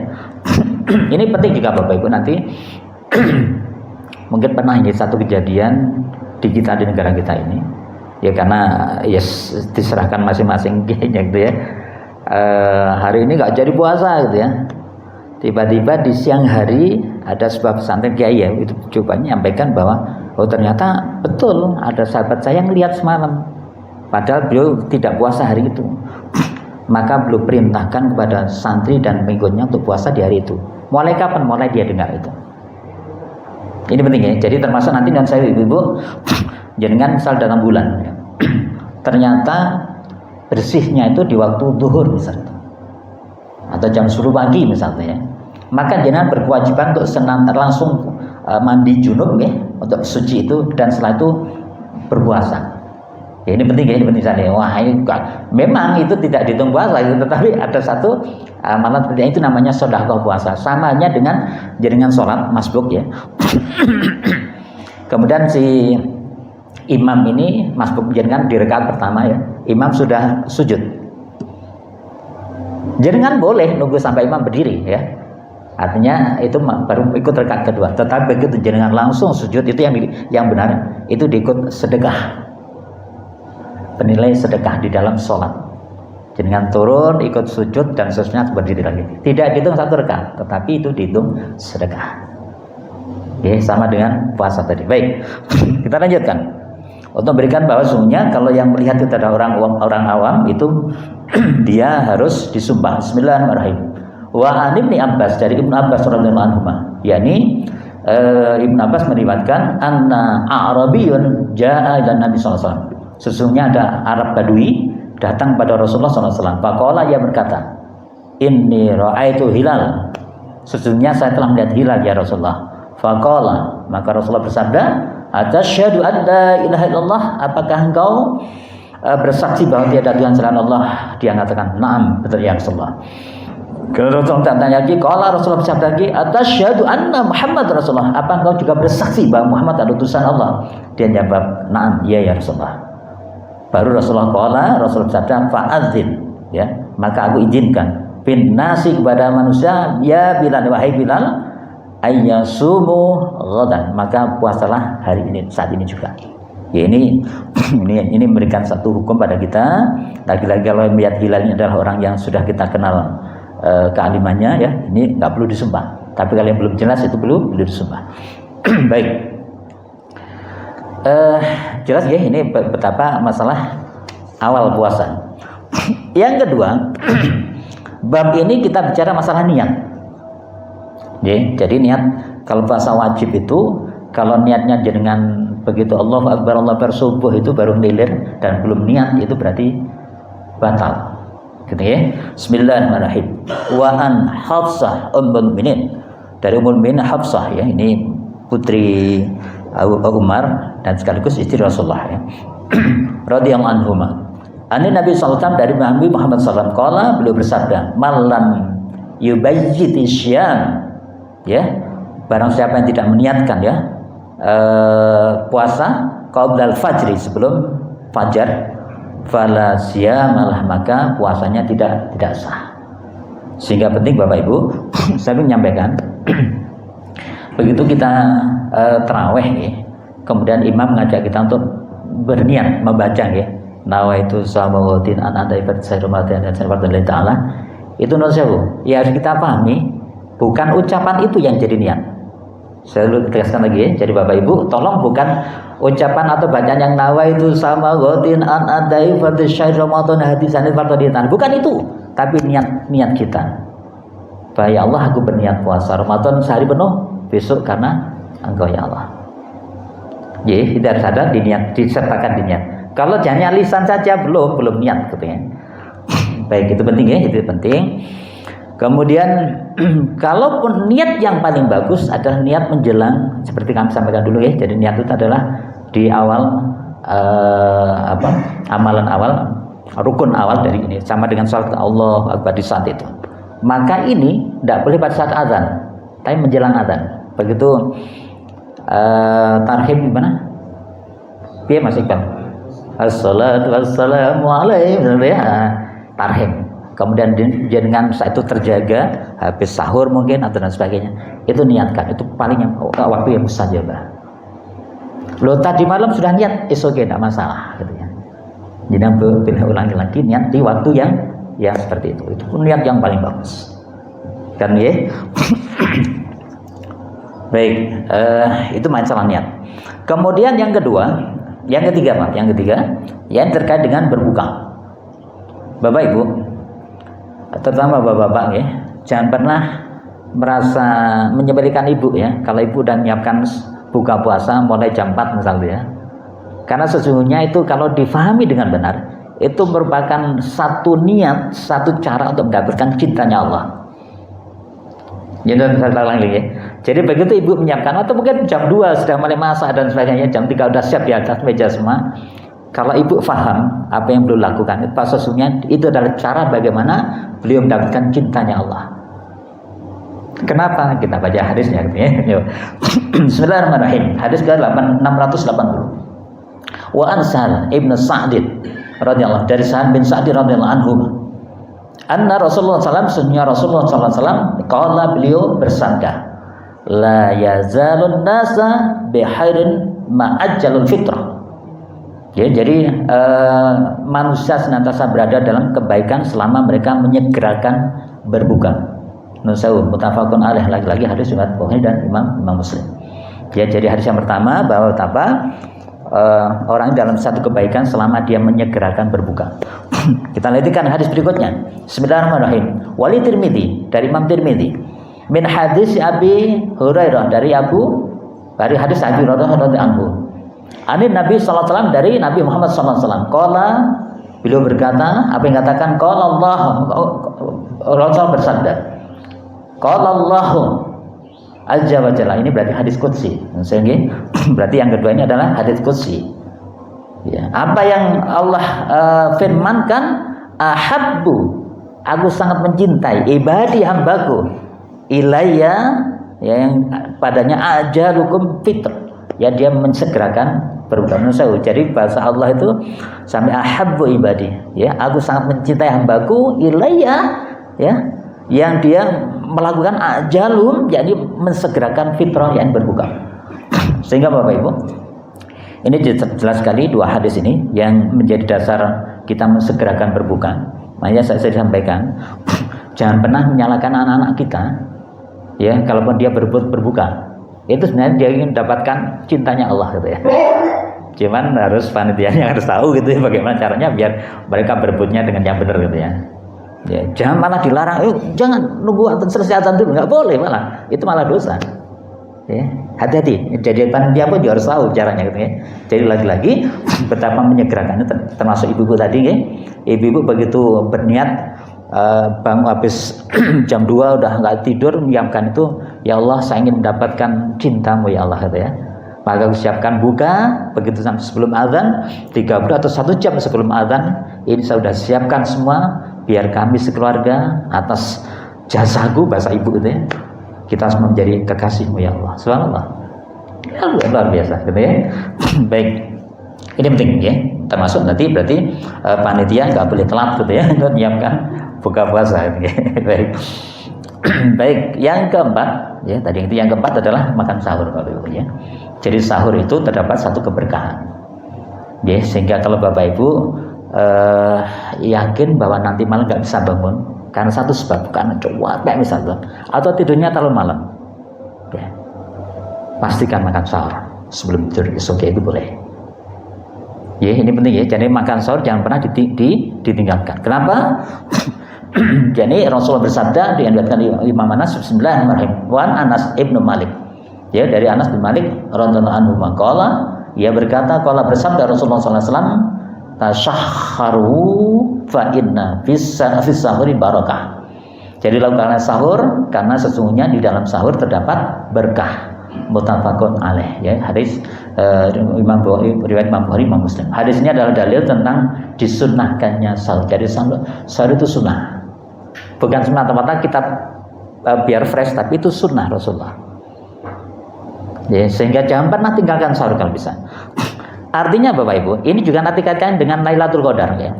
Ini penting juga Bapak Ibu, nanti mungkin pernah ini satu kejadian di kita, di negara kita ini ya, karena ya diserahkan masing-masing kayaknya gitu ya. Hari ini nggak jadi puasa gitu ya. Tiba-tiba di siang hari ada sebuah pesantren kiai ya, itu coba menyampaikan bahwa oh ternyata betul ada sahabat saya yang lihat semalam, padahal beliau tidak puasa hari itu. Maka beliau perintahkan kepada santri dan pengikutnya untuk puasa di hari itu. Mulai kapan? Mulai dia dengar itu. Ini penting ya. Jadi termasuk nanti dengan saya ibu-ibu, jangan misal dalam bulan ya. Ternyata bersihnya itu di waktu zuhur misalnya, atau jam 10 pagi misalnya ya. Maka jangan berkewajiban untuk langsung mandi junub ya, untuk suci itu, dan setelah itu berpuasa. Ya, ini penting ya, ini penting sekali. Wah, ini memang itu tidak dihitung puasa itu, tetapi ada satu amalan seperti itu namanya sedekah puasa. Samanya dengan jaringan sholat masbuk ya. Kemudian si imam ini masbuk jaringan di rakaat pertama ya. Imam sudah sujud. Jaringan boleh nunggu sampai imam berdiri ya. Artinya itu baru ikut rakaat kedua. Tetapi begitu jaringan langsung sujud, itu yang benar, itu diikut sedekah. Penilai sedekah di dalam sholat. Jenengan turun, ikut sujud dan seterusnya berdiri lagi. Tidak dihitung 1 rakaat, tetapi itu dihitung sedekah. Oke, sama dengan puasa tadi. Baik, kita lanjutkan. Untuk memberikan bahwa sesungguhnya kalau yang melihat itu adalah orang awam itu dia harus disumpah. Bismillahirrahmanirrahim. Wa an Ibnu Abbas, dari Ibnu Abbas radhiyallahu anhu, yakni Ibnu Abbas meriwayatkan anna a'rabiyyun jaa'a ila Nabi sallallahu alaihi wasallam. Sesungguhnya ada Arab Badui datang pada Rasulullah SAW. Faqala, ia berkata, inni ra'aitu hilal. Sesungguhnya saya telah melihat hilal ya Rasulullah. Faqala, maka Rasulullah bersabda, atasyhadu an la ilaha illallah, apakah engkau bersaksi bahwa tiada Tuhan selain Allah? Dia mengatakan, na'am, betul ya Rasulullah. Kalau Rasulullah tanya lagi, qala, Rasulullah bersabda lagi, atasyhadu anna Muhammad Rasulullah, apa engkau juga bersaksi bahwa Muhammad adalah utusan Allah? Dia jawab, na'am, iya ya Rasulullah. Baru Rasulullah bersabda, fa'adzin, ya, maka aku izinkan bin nasi kepada manusia, ya Bilal, wahai Bilal, ayyasumu ghadan, maka puasalah hari ini, saat ini juga. Ya, ini memberikan satu hukum pada kita. Lagi-lagi kalau melihat hilal ini adalah orang yang sudah kita kenal kealimannya, ya, ini nggak perlu disumpah. Tapi kalau yang belum jelas itu perlu disumpah. Baik. Jelas ya, ini betapa masalah awal puasa. Yang kedua, bab ini kita bicara masalah niat. Jadi niat kalau puasa wajib itu, kalau niatnya dengan begitu Allahu Akbar subuh itu baru ngilir dan belum niat, itu berarti batal. Gitu ya. Bismillahirrahmanirrahim. Wa an Hafsah ummul mukminin, dari ummul mukminin Hafsah, ya, ini putri Abu Umar dan sekaligus istri Rasulullah, ya. Radhiyallahu anhuma. Ani Nabi sallallahu alaihi wasallam, dari Nabi Muhammad sallallahu alaihi wasallam, beliau bersabda, "Malam yubayyiti syam." Ya, barang siapa yang tidak meniatkan, ya, puasa qablal fajri, sebelum fajar, fala siyamalah, maka puasanya tidak sah. Sehingga penting Bapak Ibu, saya ingin menyampaikan begitu kita tarawih, ya, kemudian imam mengajak kita untuk berniat membaca, ya, nawaitu samawatin an adaibat sayrumatin dan sayrumatin ta'ala, itu menurut saya, ya, harus kita pahami, bukan ucapan itu yang jadi niat. Saya dulu tegaskan lagi, ya, jadi Bapak Ibu tolong bukan ucapan atau bacaan yang nawaitu samawatin an adaibat sayrumatin hadisan fartaditan, bukan itu, tapi niat kita. Bahwa ya Allah, aku berniat puasa Ramadan sehari penuh besok karena Engkau ya Allah. Ya, kita harus ada di niat, disertakan di niat. Kalau hanya lisan saja belum niat, gitu ya. Baik, itu penting, ya, itu penting. Kemudian kalaupun niat yang paling bagus adalah niat menjelang, seperti kami sampaikan dulu, ya. Jadi niat itu adalah di awal amalan awal, rukun awal dari ini, sama dengan salat Allahu Akbar di saat itu. Maka ini tidak boleh pada saat azan, tapi menjelang azan. Begitu tarhim gimana? Piye Mas Iqbal? Assalatu wassalamu alaihi, ya, tarhim. Kemudian dia dengan saat itu terjaga, habis sahur mungkin atau dan sebagainya. Itu niatkan, itu paling yang waktu yang mustajabah. Lo tadi malam sudah niat, oke, tidak masalah, gitu ya. Jadi bila ulangi lagi niat di waktu yang seperti itu. Itu pun niat yang paling bagus. Kan, ya? Baik, itu masalah niat. Kemudian yang ketiga yang terkait dengan berbuka. Bapak Ibu, terutama bapak-bapak, ya, jangan pernah merasa menyepelekan ibu, ya. Kalau ibu udah menyiapkan buka puasa mulai jam 4 misalnya, ya. Karena sesungguhnya itu kalau difahami dengan benar, itu merupakan satu niat, satu cara untuk mendapatkan cintanya Allah. Ya. Jadi begitu ibu menyiapkan, atau mungkin jam 2 sudah mulai masak dan sebagainya, jam 3 sudah siap di atas meja semua. Kalau ibu faham apa yang beliau lakukan, itu sesungguhnya itu adalah cara bagaimana beliau mendapatkan cintanya Allah. Kenapa? Kita baca hadisnya, ya. Bismillahirrahmanirrahim. Hadis ke-680. Wa an Sahal ibn Sa'd radhiyallahu, dari Sahal bin Sa'd radhiyallahu anhu, anna Rasulullah SAW, sesungguhnya Rasulullah SAW, qala, beliau bersabda, la yazalun nasa bihairin ma'ajjalul fitrah. Ya, jadi manusia senantiasa berada dalam kebaikan selama mereka menyegerakan berbuka. Nusawun mutafaqun alaih, lagi-lagi hadis riwayat Bukhari dan Imam Muslim. Ya, jadi hadis yang pertama bahwa orang dalam satu kebaikan selama dia menyegerakan berbuka. Kita lanjutkan hadis berikutnya. Bismillahirrahmanirrahim. Wali Tirmidzi, dari Imam Tirmidzi. Min hadis Abi Hurairah, dari hadis Abi Hurairah radhiyallahu anhu. Ani Nabi sallallahu alaihi wasallam, dari Nabi Muhammad sallallahu alaihi wasallam. Qala, beliau berkata, apa yang katakan? Qala Allah, Rasul bersabda. Qala Allah azza wa jalla. Ini berarti hadis qudsi. Sehingga berarti yang kedua ini adalah hadis qudsi. Ya, apa yang Allah firmankan, ahabbu, aku sangat mencintai ibadi hambaku, ilayya, ya, yang padanya ajalukum fitr, ya, dia mensegerakan berbuka. Jadi bahasa Allah itu sampai ahabbu ibadi, ya, aku sangat mencintai hambaku, ilayya, ya, yang dia melakukan ajalum, yakni mensegerakan fitrah yang berbuka. Sehingga Bapak Ibu, ini jelas sekali dua hadis ini yang menjadi dasar kita mensegerakan berbuka. Makanya saya sampaikan, jangan pernah menyalahkan anak-anak kita, ya, kalaupun dia berbuka, itu sebenarnya dia ingin mendapatkan cintanya Allah, gitu ya. Cuman harus panitianya harus tahu, gitu ya, bagaimana caranya biar mereka berebutnya dengan yang benar, gitu ya. Ya, jangan malah dilarang, jangan nunggu selesai azan dulu, nggak boleh, malah itu malah dosa. Ya, hati-hati. Jadi panitia pun juga harus tahu caranya, gitu ya. Jadi lagi-lagi betapa menyegerakannya, termasuk ibu-ibu tadi, ya. Ibu-ibu begitu berniat bangun habis jam 2 udah nggak tidur, menyiapkan itu, ya Allah, saya ingin mendapatkan cintamu ya Allah, gitu ya. Maka siapkan buka begitu sampai sebelum azan, 30 atau 1 jam sebelum azan, ini saya sudah siapkan semua biar kami sekeluarga atas jasaku, bahasa ibu itu, ya, kita semua menjadi kekasihmu ya Allah. Subhanallah, ya, luar biasa, gitu ya. Baik, ini penting, ya, termasuk nanti berarti panitia nggak boleh telat, gitu ya, untuk menyiapkan buka puasa, gitu ya. Baik. Baik, yang keempat, ya, tadi itu yang keempat adalah makan sahur, Bapak Ibu, ya. Jadi sahur itu terdapat satu keberkahan, ya, sehingga kalau Bapak Ibu yakin bahwa nanti malam nggak bisa bangun karena satu sebab, karena capek misalnya, atau tidurnya terlalu malam, ya, pastikan makan sahur sebelum tidur esok, itu boleh. Ya, ini penting, ya. Jadi makan sahur jangan pernah ditinggalkan. Kenapa? Jadi Rasulullah bersabda, dianjurkan Imam Anas, Bismillahirrahmanirrahim, Wan Anas ibnu Malik, ya, dari Anas bin Malik radhiyallahu anhu, qala, ia berkata, qala bersabda Rasulullah sallallahu alaihi wasallam, tasyahharu fa inna fis sahuri barakah. Jadi lakukanlah sahur karena sesungguhnya di dalam sahur terdapat berkah. Muttafaqun alaih, ya, hadis riwayat Imam Bukhari, Imam Muslim. Hadis ini adalah dalil tentang disunnahkannya sahur. Jadi sahur itu sunnah, bukan semata-mata kita biar fresh, tapi itu sunnah Rasulullah, ya, sehingga jangan pernah tinggalkan sahur kalau bisa. Artinya Bapak Ibu, ini juga nanti kaitkan dengan Lailatul Qadar, ya.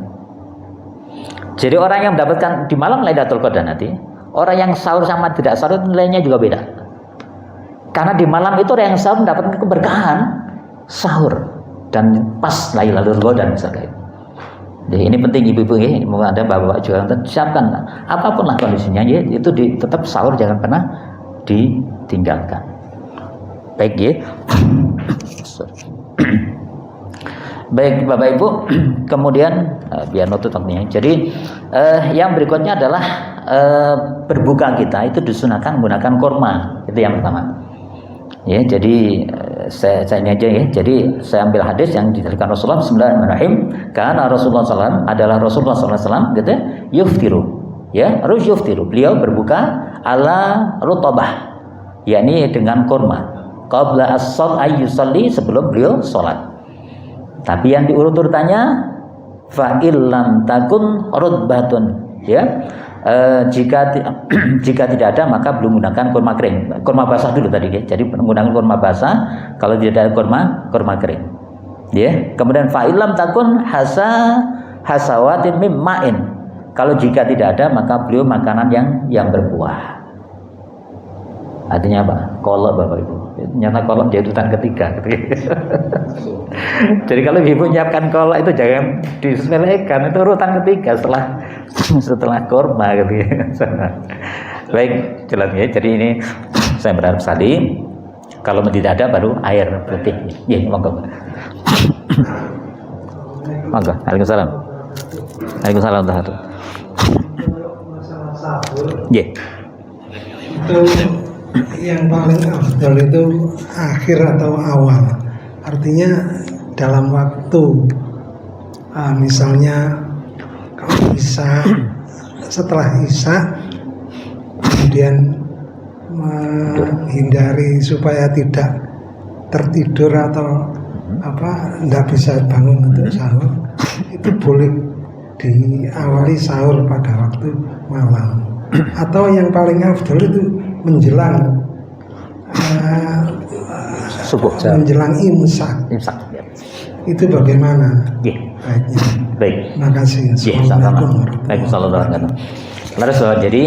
Jadi orang yang mendapatkan di malam Lailatul Qadar nanti, orang yang sahur sama tidak sahur nilainya juga beda. Karena di malam itu orang yang sahur mendapatkan keberkahan sahur dan pas Lailatul Qadar misalnya. Jadi ini penting ibu-ibu, ya, mungkin ada bapak-bapak juga siapkan apapun lah kondisinya, ya, itu tetap sahur jangan pernah ditinggalkan. Baik, ya. Baik Bapak Ibu, kemudian biar notut waktunya. Jadi yang berikutnya adalah berbuka kita itu disunahkan menggunakan kurma. Itu yang pertama. Ya, jadi saya ini aja, ya. Jadi saya ambil hadis yang diterangkan Rasulullah Bismillahirrahmanirrahim. Karena Rasulullah SAW adalah Rasulullah SAW, gitu, yuftiru, ya, yuftiru. Beliau berbuka ala rutabah, yakni dengan kurma. Qabla as-shol ayyusalli, sebelum beliau sholat. Tapi yang diurut-urutannya fa illam takun rutbatun, ya, jika tidak ada maka belum menggunakan kurma kering, kurma basah dulu tadi, ya. Jadi menggunakan kurma basah, kalau tidak ada kurma kering, ya. Kemudian fa illam takun hasawatin mimma'in, kalau jika tidak ada maka beliau makanan yang berbuah. Artinya apa? Kolok Bapak Ibu. Nyata kolok jadi urutan ketiga. Jadi kalau ibu nyiapkan kolok itu jangan disepelekan, itu urutan ketiga setelah korma gitu. Baik, jelas ya. Jadi ini saya berharap sekali kalau tidak ada baru air putih. Ya, monggo. Monggo. Waalaikumsalam. Waalaikumsalam warahmatullahi Masalah sahur Ya. itu yang paling afdal itu akhir atau awal. Artinya dalam waktu misalnya kalau Isya, setelah Isya kemudian menghindari supaya tidak tertidur atau tidak bisa bangun untuk sahur, itu boleh diawali sahur pada waktu malam. Atau yang paling afdal itu menjelang Subuh. menjelang imsak. Imsak. Ya. Itu bagaimana? Ya. Baiknya. Baik. Terima kasih. Ya, sama-sama. Waalaikumsalam. Lalu jadi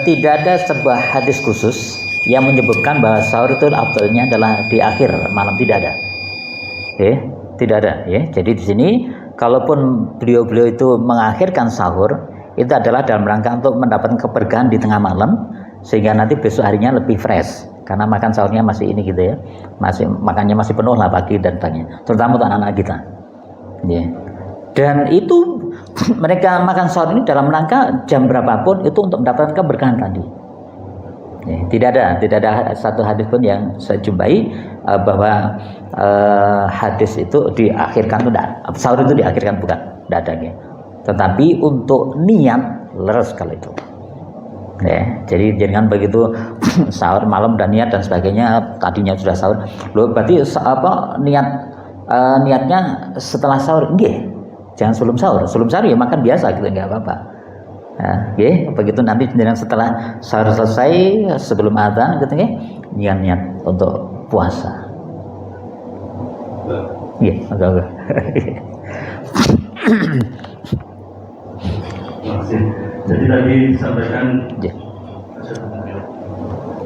tidak ada sebuah hadis khusus yang menyebutkan bahwa sahur itu afdalnya adalah di akhir malam, tidak ada. Tidak ada ya. Jadi di sini kalaupun beliau itu mengakhirkan sahur, itu adalah dalam rangka untuk mendapatkan keberkahan di tengah malam sehingga nanti besok harinya lebih fresh karena makan sahurnya masih ini gitu ya, makannya masih penuh lah pagi dan petangnya, terutama untuk anak-anak kita. Ya. Dan itu mereka makan sahur ini dalam rangka jam berapapun itu untuk mendapatkan keberkahan tadi. Ya, tidak ada satu hadis pun yang saya jumpai bahwa hadis itu diakhirkan, sahur itu diakhirkan, bukan, tidak ada ya. Tetapi untuk niat leres kalau itu. Ya, jadi jangan begitu sahur malam dan niat dan sebagainya, tadinya sudah sahur. Loh, berarti niatnya setelah sahur? Nggih. Jangan sebelum sahur. Sebelum sahur ya makan biasa gitu, enggak apa-apa. Nah, begitu nanti jangan setelah sahur selesai sebelum adzan gitu ya, niat untuk puasa. Agak. Jadi tadi disampaikan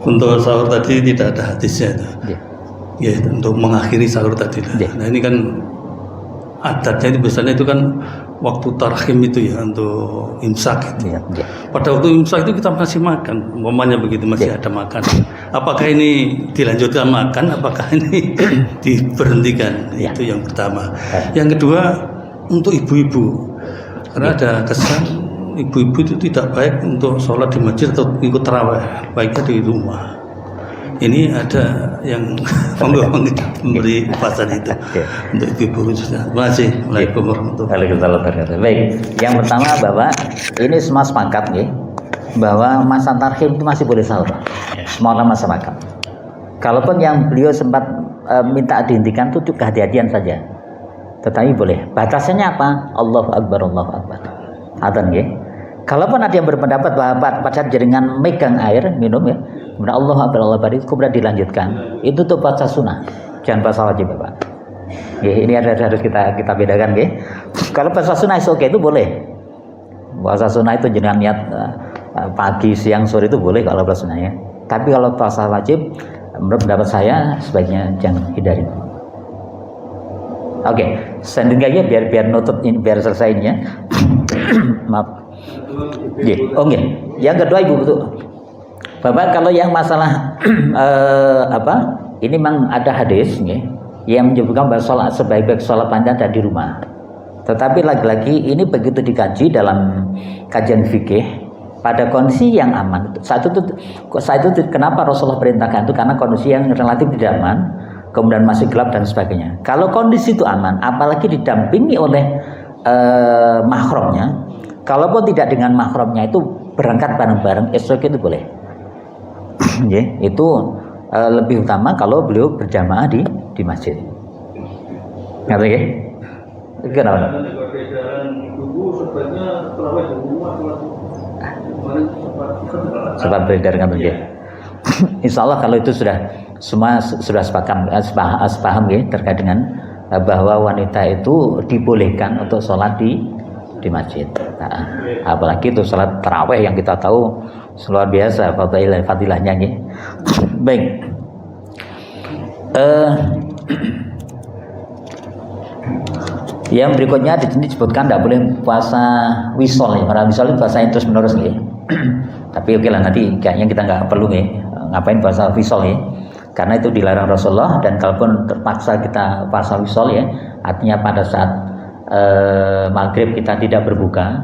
untuk sahur tadi tidak ada hadisnya itu. Ya, untuk mengakhiri sahur tadi. Nah ini kan adatnya itu biasanya itu kan waktu tarhim itu ya, untuk imsak itu. Pada waktu imsak itu kita masih makan, umpamanya begitu, masih ada makan. Apakah ini dilanjutkan makan? Apakah ini diberhentikan? Itu yang pertama. Yang kedua, untuk ibu-ibu, karena ada kesan ibu-ibu itu tidak baik untuk sholat di masjid atau ikut tarawih, baiknya di rumah. Ini ada yang memberi pasan itu untuk ibu-ibu khususnya. Terima kasih. Assalamualaikum warahmatullahi wabarakatuh. Baik, yang pertama Bapak, ini semua sepakat ya, bahwa masa tarhim itu masih boleh sahur. Semua orang sepakat. Kalaupun yang beliau sempat minta dihentikan itu kehati-hatian saja. Tetapi boleh. Batasannya apa? Allahu Akbar, Allahu Akbar. Adzan ya. Kalaupun ada yang berpendapat bahwa pada jaringan megang air minum ya, kemudian Allahu Akbar, Allahu Akbar, kemudian dilanjutkan, itu tuh puasa sunnah, jangan puasa wajib Bapak. Ya, ini harus kita bedakan ya. Kalau puasa sunnah itu boleh. Puasa sunnah itu jangan niat pagi, siang, sore itu boleh kalau puasa sunnah ya. Tapi kalau puasa wajib, menurut pendapat saya sebaiknya jangan hindari. Oke, sending aja biar nutup ini, biar selesai ini ya. Maaf. Yang kedua Ibu betul. Bapak, kalau yang masalah ini memang ada hadis ya, yang menyebutkan bahwa sholat sebaik-baik sholat panjang ada di rumah. Tetapi lagi-lagi ini begitu dikaji dalam kajian fikih pada kondisi yang aman. Saat itu kenapa Rasulullah perintahkan itu, karena kondisi yang relatif tidak aman, kemudian masih gelap dan sebagainya. Kalau kondisi itu aman, apalagi didampingi oleh mahramnya, kalaupun tidak dengan mahramnya itu berangkat bareng-bareng, esok itu boleh. Ya, itu lebih utama kalau beliau berjamaah di masjid. Ngerti ya? Kenapa? Sebab beredar kan ya. Insya Allah kalau itu semua sudah sepaham ya, terkait dengan bahwa wanita itu dibolehkan untuk sholat di masjid. Nah, apalagi itu sholat taraweh yang kita tahu luar biasa fadilahnya nggih. Baik. Yang berikutnya di sini disebutkan tidak boleh puasa wisol ya. Orang wisol itu puasa yang terus menerus ya. Tapi oke lah, nanti kayaknya kita nggak perlu ya ngapain puasa wisol ya. Karena itu dilarang Rasulullah, dan kalaupun terpaksa kita puasa wisol ya, artinya pada saat maghrib kita tidak berbuka,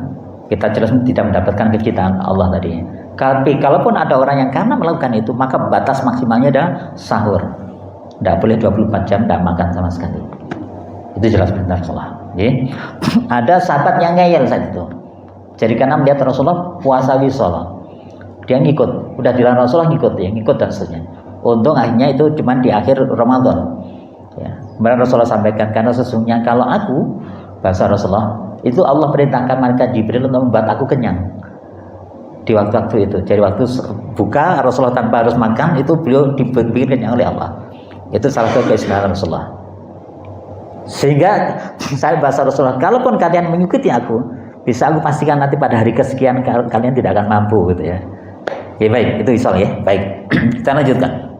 kita jelas tidak mendapatkan kecintaan Allah tadi. Tapi kalaupun ada orang yang karena melakukan itu, maka batas maksimalnya adalah sahur. Tidak boleh 24 jam tidak makan sama sekali. Itu jelas benar Rasulullah. Ada sahabat yang ngeyel saat itu. Jadi karena melihat Rasulullah puasa wisol, dia ngikut. Udah dilarang Rasulullah ngikut dan seterusnya. Untung akhirnya itu cuma di akhir Ramadan. Ya. Kemudian Rasulullah sampaikan, karena sesungguhnya kalau aku, bahasa Rasulullah, itu Allah perintahkan malaikat Jibril untuk membuat aku kenyang di waktu-waktu itu. Jadi waktu buka Rasulullah tanpa harus makan, itu beliau dibikin kenyang oleh Allah. Itu salah satu keistimewaannya Rasulullah. Sehingga saya bahasa Rasulullah, kalaupun kalian mengikuti aku, bisa aku pastikan nanti pada hari kesekian kalian tidak akan mampu gitu ya. Ya baik, itu isol ya. Baik, kita lanjutkan.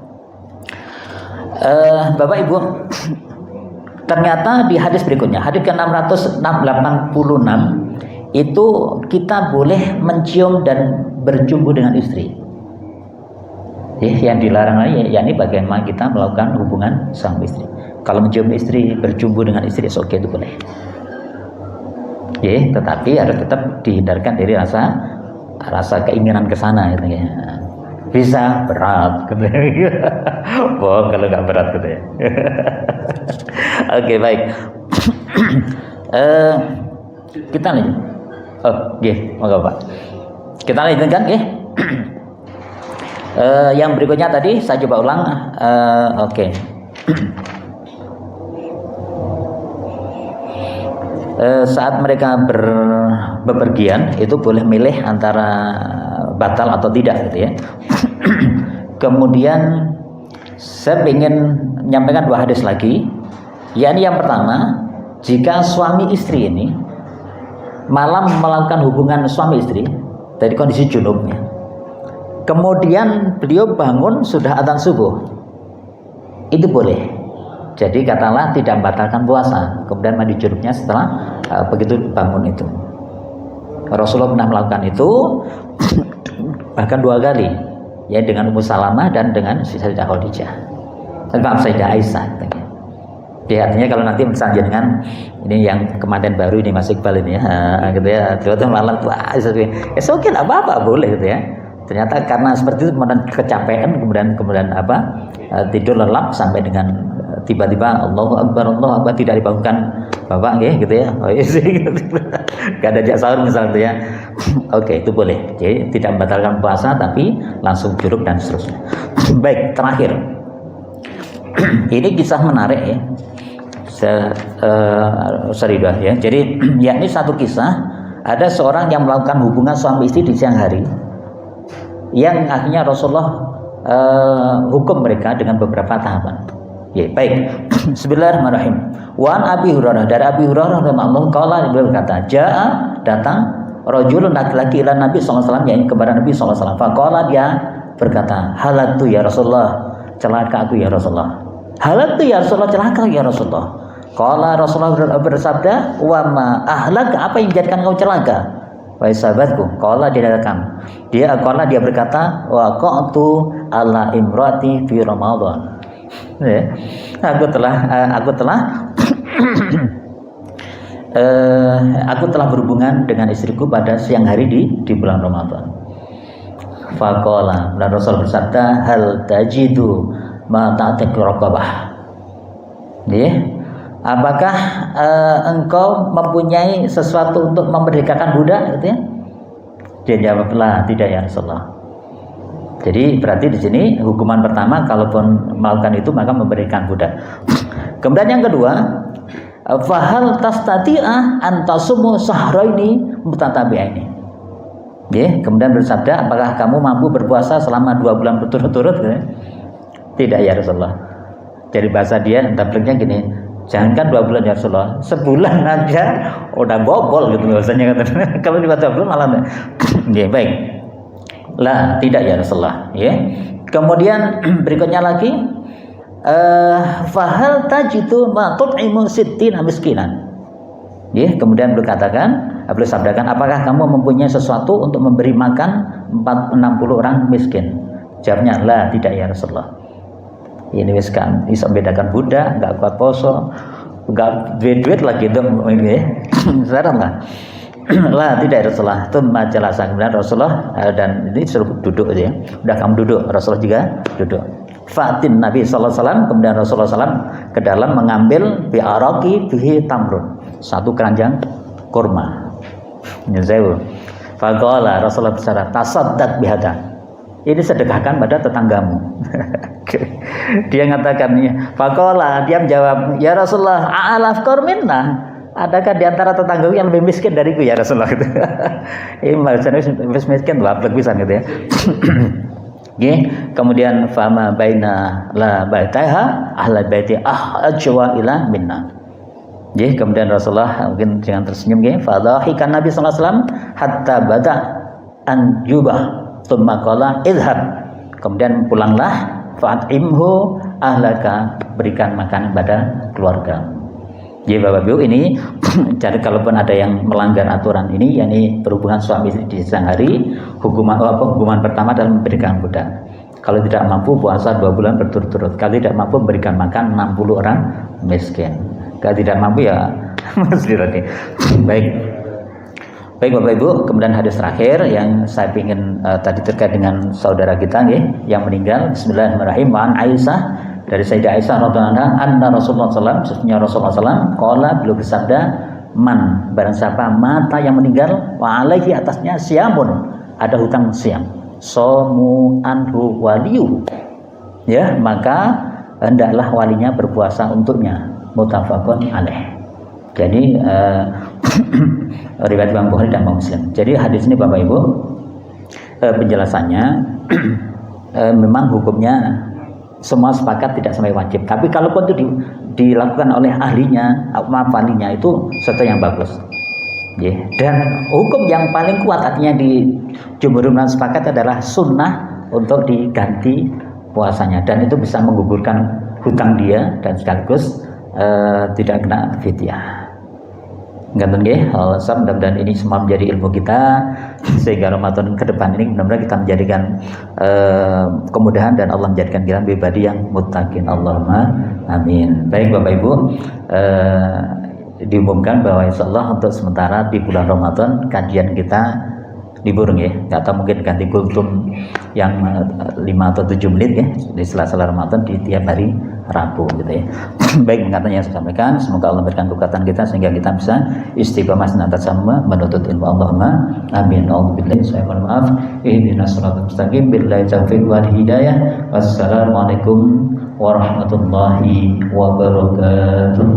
Bapak Ibu, ternyata di hadis berikutnya, hadis ke-686 itu kita boleh mencium dan berjumpa dengan istri. Yang dilarang lagi yakni bagaimana kita melakukan hubungan sama istri. Kalau mencium istri, berjumpa dengan istri, oke, itu boleh. Tetapi harus tetap dihindarkan dari rasa keinginan ke sana gitu ya. Bisa berat gitu. Bohong kalau nggak berat gitu ya. Oke, baik. Kita lanjut. Moga Pak. Kita lanjutkan nggih. Yang berikutnya tadi saya coba ulang. Oke. Saat mereka bepergian itu boleh milih antara batal atau tidak gitu ya. Kemudian saya ingin menyampaikan 2 hadis lagi, yakni yang pertama, jika suami istri ini malam melakukan hubungan suami istri dari kondisi junubnya, kemudian beliau bangun sudah adzan subuh, itu boleh. Jadi katakanlah tidak membatalkan puasa, kemudian mandi junubnya setelah begitu bangun itu. Rasulullah pernah melakukan itu bahkan 2 kali, ya, dengan Ummu Salamah dan dengan Sayyidah Khadijah. Sayyidah Aisyah. Ya, artinya kalau nanti misalnya dengan ini yang kemarin baru ini Mas Iqbal ini ya, gitu ya, terus malam wah, oke lah, apa boleh gitu ya. Ternyata karena seperti itu kemudian kecapean, kemudian tidur lelap sampai dengan tiba-tiba Allahu Akbar tidak dibangunkan bapak gitu ya. Gak ada jak sahur misalnya ya. Oke, itu boleh. Jadi tidak membatalkan puasa tapi langsung junub dan seterusnya. Baik, terakhir. Ini kisah menarik ya. Seridah ya. Jadi yakni satu kisah, ada seorang yang melakukan hubungan suami istri di siang hari, yang akhirnya Rasulullah hukum mereka dengan beberapa tahapan. Ya, baik. Bismillahirrahmanirrahim. Wa an Abi Hurairah, dari Abi Hurairah radhiyallahu anhu beliau berkata, "Jaa, datang rajulun laki-laki ila Nabi sallallahu alaihi wasallam, yakni kepada Nabi sallallahu alaihi wasallam. Faqala, dia berkata, halatu ya Rasulullah, celaka aku ya Rasulullah. Halatu ya Rasulullah, celaka ya Rasulullah. Qala Rasulullah bersabda, wa ma ahlaka, apa yang menjadikan kau celaka? Wahai sahabatku, qala dia berkata, wa qatu ala imrati fi Ramadan. Ya, aku telah berhubungan dengan istriku pada siang hari di bulan Ramadan. Faqala, dan Rasul bersabda, hal tajidu ma ta'tiq raqabah. Ya, apakah engkau mempunyai sesuatu untuk memerdekakan budak gitu ya? Dia jawablah, tidak ya Rasulullah. Jadi berarti di sini hukuman pertama kalaupun melakukan itu maka memberikan budak. Kemudian yang kedua, fahal tastati'a an tasumu sahraini mutatabi'aini. Ya, kemudian bersabda, apakah kamu mampu berpuasa selama 2 bulan berturut-turut? Tidak ya Rasulullah. Jadi bahasa dia tablignya gini, jangankan 2 bulan ya Rasulullah, sebulan aja udah bobol gitu bahasanya. Kalau di 2 bulan malah. Ya, baik. La, tidak ya Rasulullah, ya. Kemudian berikutnya lagi, fahal tajidu ma tut'imu sittina miskinan. Ya, kemudian beliau katakan, beliau sabdakan, apakah kamu mempunyai sesuatu untuk memberi makan 60 orang miskin? Jawabnya, la, tidak ya Rasulullah. Ini wis kan bisa bedakan budak, enggak kuat poso, enggak duit lagi dong ini. Sekarang lah. Lah tidak Rasulullah. Itu majelas kemudian Rasulullah dan ini suruh duduk aja ya. Udah kamu duduk, Rasulullah juga duduk. Fatin Nabi sallallahu alaihi wasallam, kemudian Rasulullah SAW ke dalam mengambil bi'araqi bihi tamrun, satu keranjang kurma. Nyezew. Faqala Rasulullah bersabda, tasaddaq bihada. Ini sedekahkan pada tetanggamu. Dia mengatakan, faqala, dia menjawab, ya Rasulullah, a'alafqar minna. Adakah di antara tetangga yang lebih miskin dariku ya Rasulullah gitu. Ini maksudnya miskin lebih bisa gitu ya. Okay. Kemudian fama baina la baitaiha ahla baiti ajwa ila minna. Okay. Kemudian Rasulullah mungkin dengan tersenyum fadhahikan Nabi sallallahu alaihi wasallam hatta bada an yubah thumma qala idhhab. Kemudian pulanglah fa'imhu ahlaka, berikan makan pada keluarga. Jadi Bapak Ibu ini jadi kalaupun ada yang melanggar aturan ini, yakni berhubungan suami istri di siang hari, hukuman pertama adalah memberikan budak. Kalau tidak mampu puasa 2 bulan berturut-turut. Kalau tidak mampu memberikan makan 60 orang miskin. Kalau tidak mampu ya mesti roti. Baik Bapak Ibu, kemudian hadis terakhir yang saya ingin tadi terkait dengan saudara kita yang meninggal. Bismillahirrahmanirrahim. An Aisyah, dari Sayyidah Aisyah radhiyallahu anha, anna Rasulullah SAW, sesungguhnya Rasulullah SAW, qala, beliau bersabda, man, barang siapa mata yang meninggal, wa alaihi, atasnya siamun, ada hutang siam, somu anhu waliyu, ya, maka hendaklah walinya berpuasa untuknya. Muttafaqun alaih. Jadi riwayat Imam Bukhari dan Imam Muslim. Jadi hadis ini Bapak Ibu, penjelasannya memang hukumnya semua sepakat tidak sampai wajib. Tapi kalaupun itu dilakukan oleh ahlinya, walinya, itu sesuatu yang bagus. Yeah. Dan hukum yang paling kuat artinya di jumhur ulama sepakat adalah sunnah untuk diganti puasanya, dan itu bisa menggugurkan hutang dia dan sekaligus tidak kena fidyah. Gantung nggih, mudah-mudahan ini semua menjadi ilmu kita sehingga Ramadan ke depan ini benar-benar kita menjadikan kemudahan dan Allah menjadikan kita pribadi yang muttaqin. Allahumma amin. Baik Bapak Ibu, diumumkan bahwa insyaallah untuk sementara di bulan Ramadan kajian kita libur ya. Atau mungkin ganti kultum yang 5 atau 7 menit ya di sela-sela Ramadan di tiap hari Rabu gitu ya. Baik, katanya yang saya sampaikan, semoga Allah memberikan kekuatan kita sehingga kita bisa istiqomah senantiasa menuntut ilmu. Allahumma amin. Alhamdulillah, saya mohon maaf. Ihdinas shiratal mustaqim, billahi taufiq wal hidayah. Wassalamualaikum warahmatullahi wabarakatuh.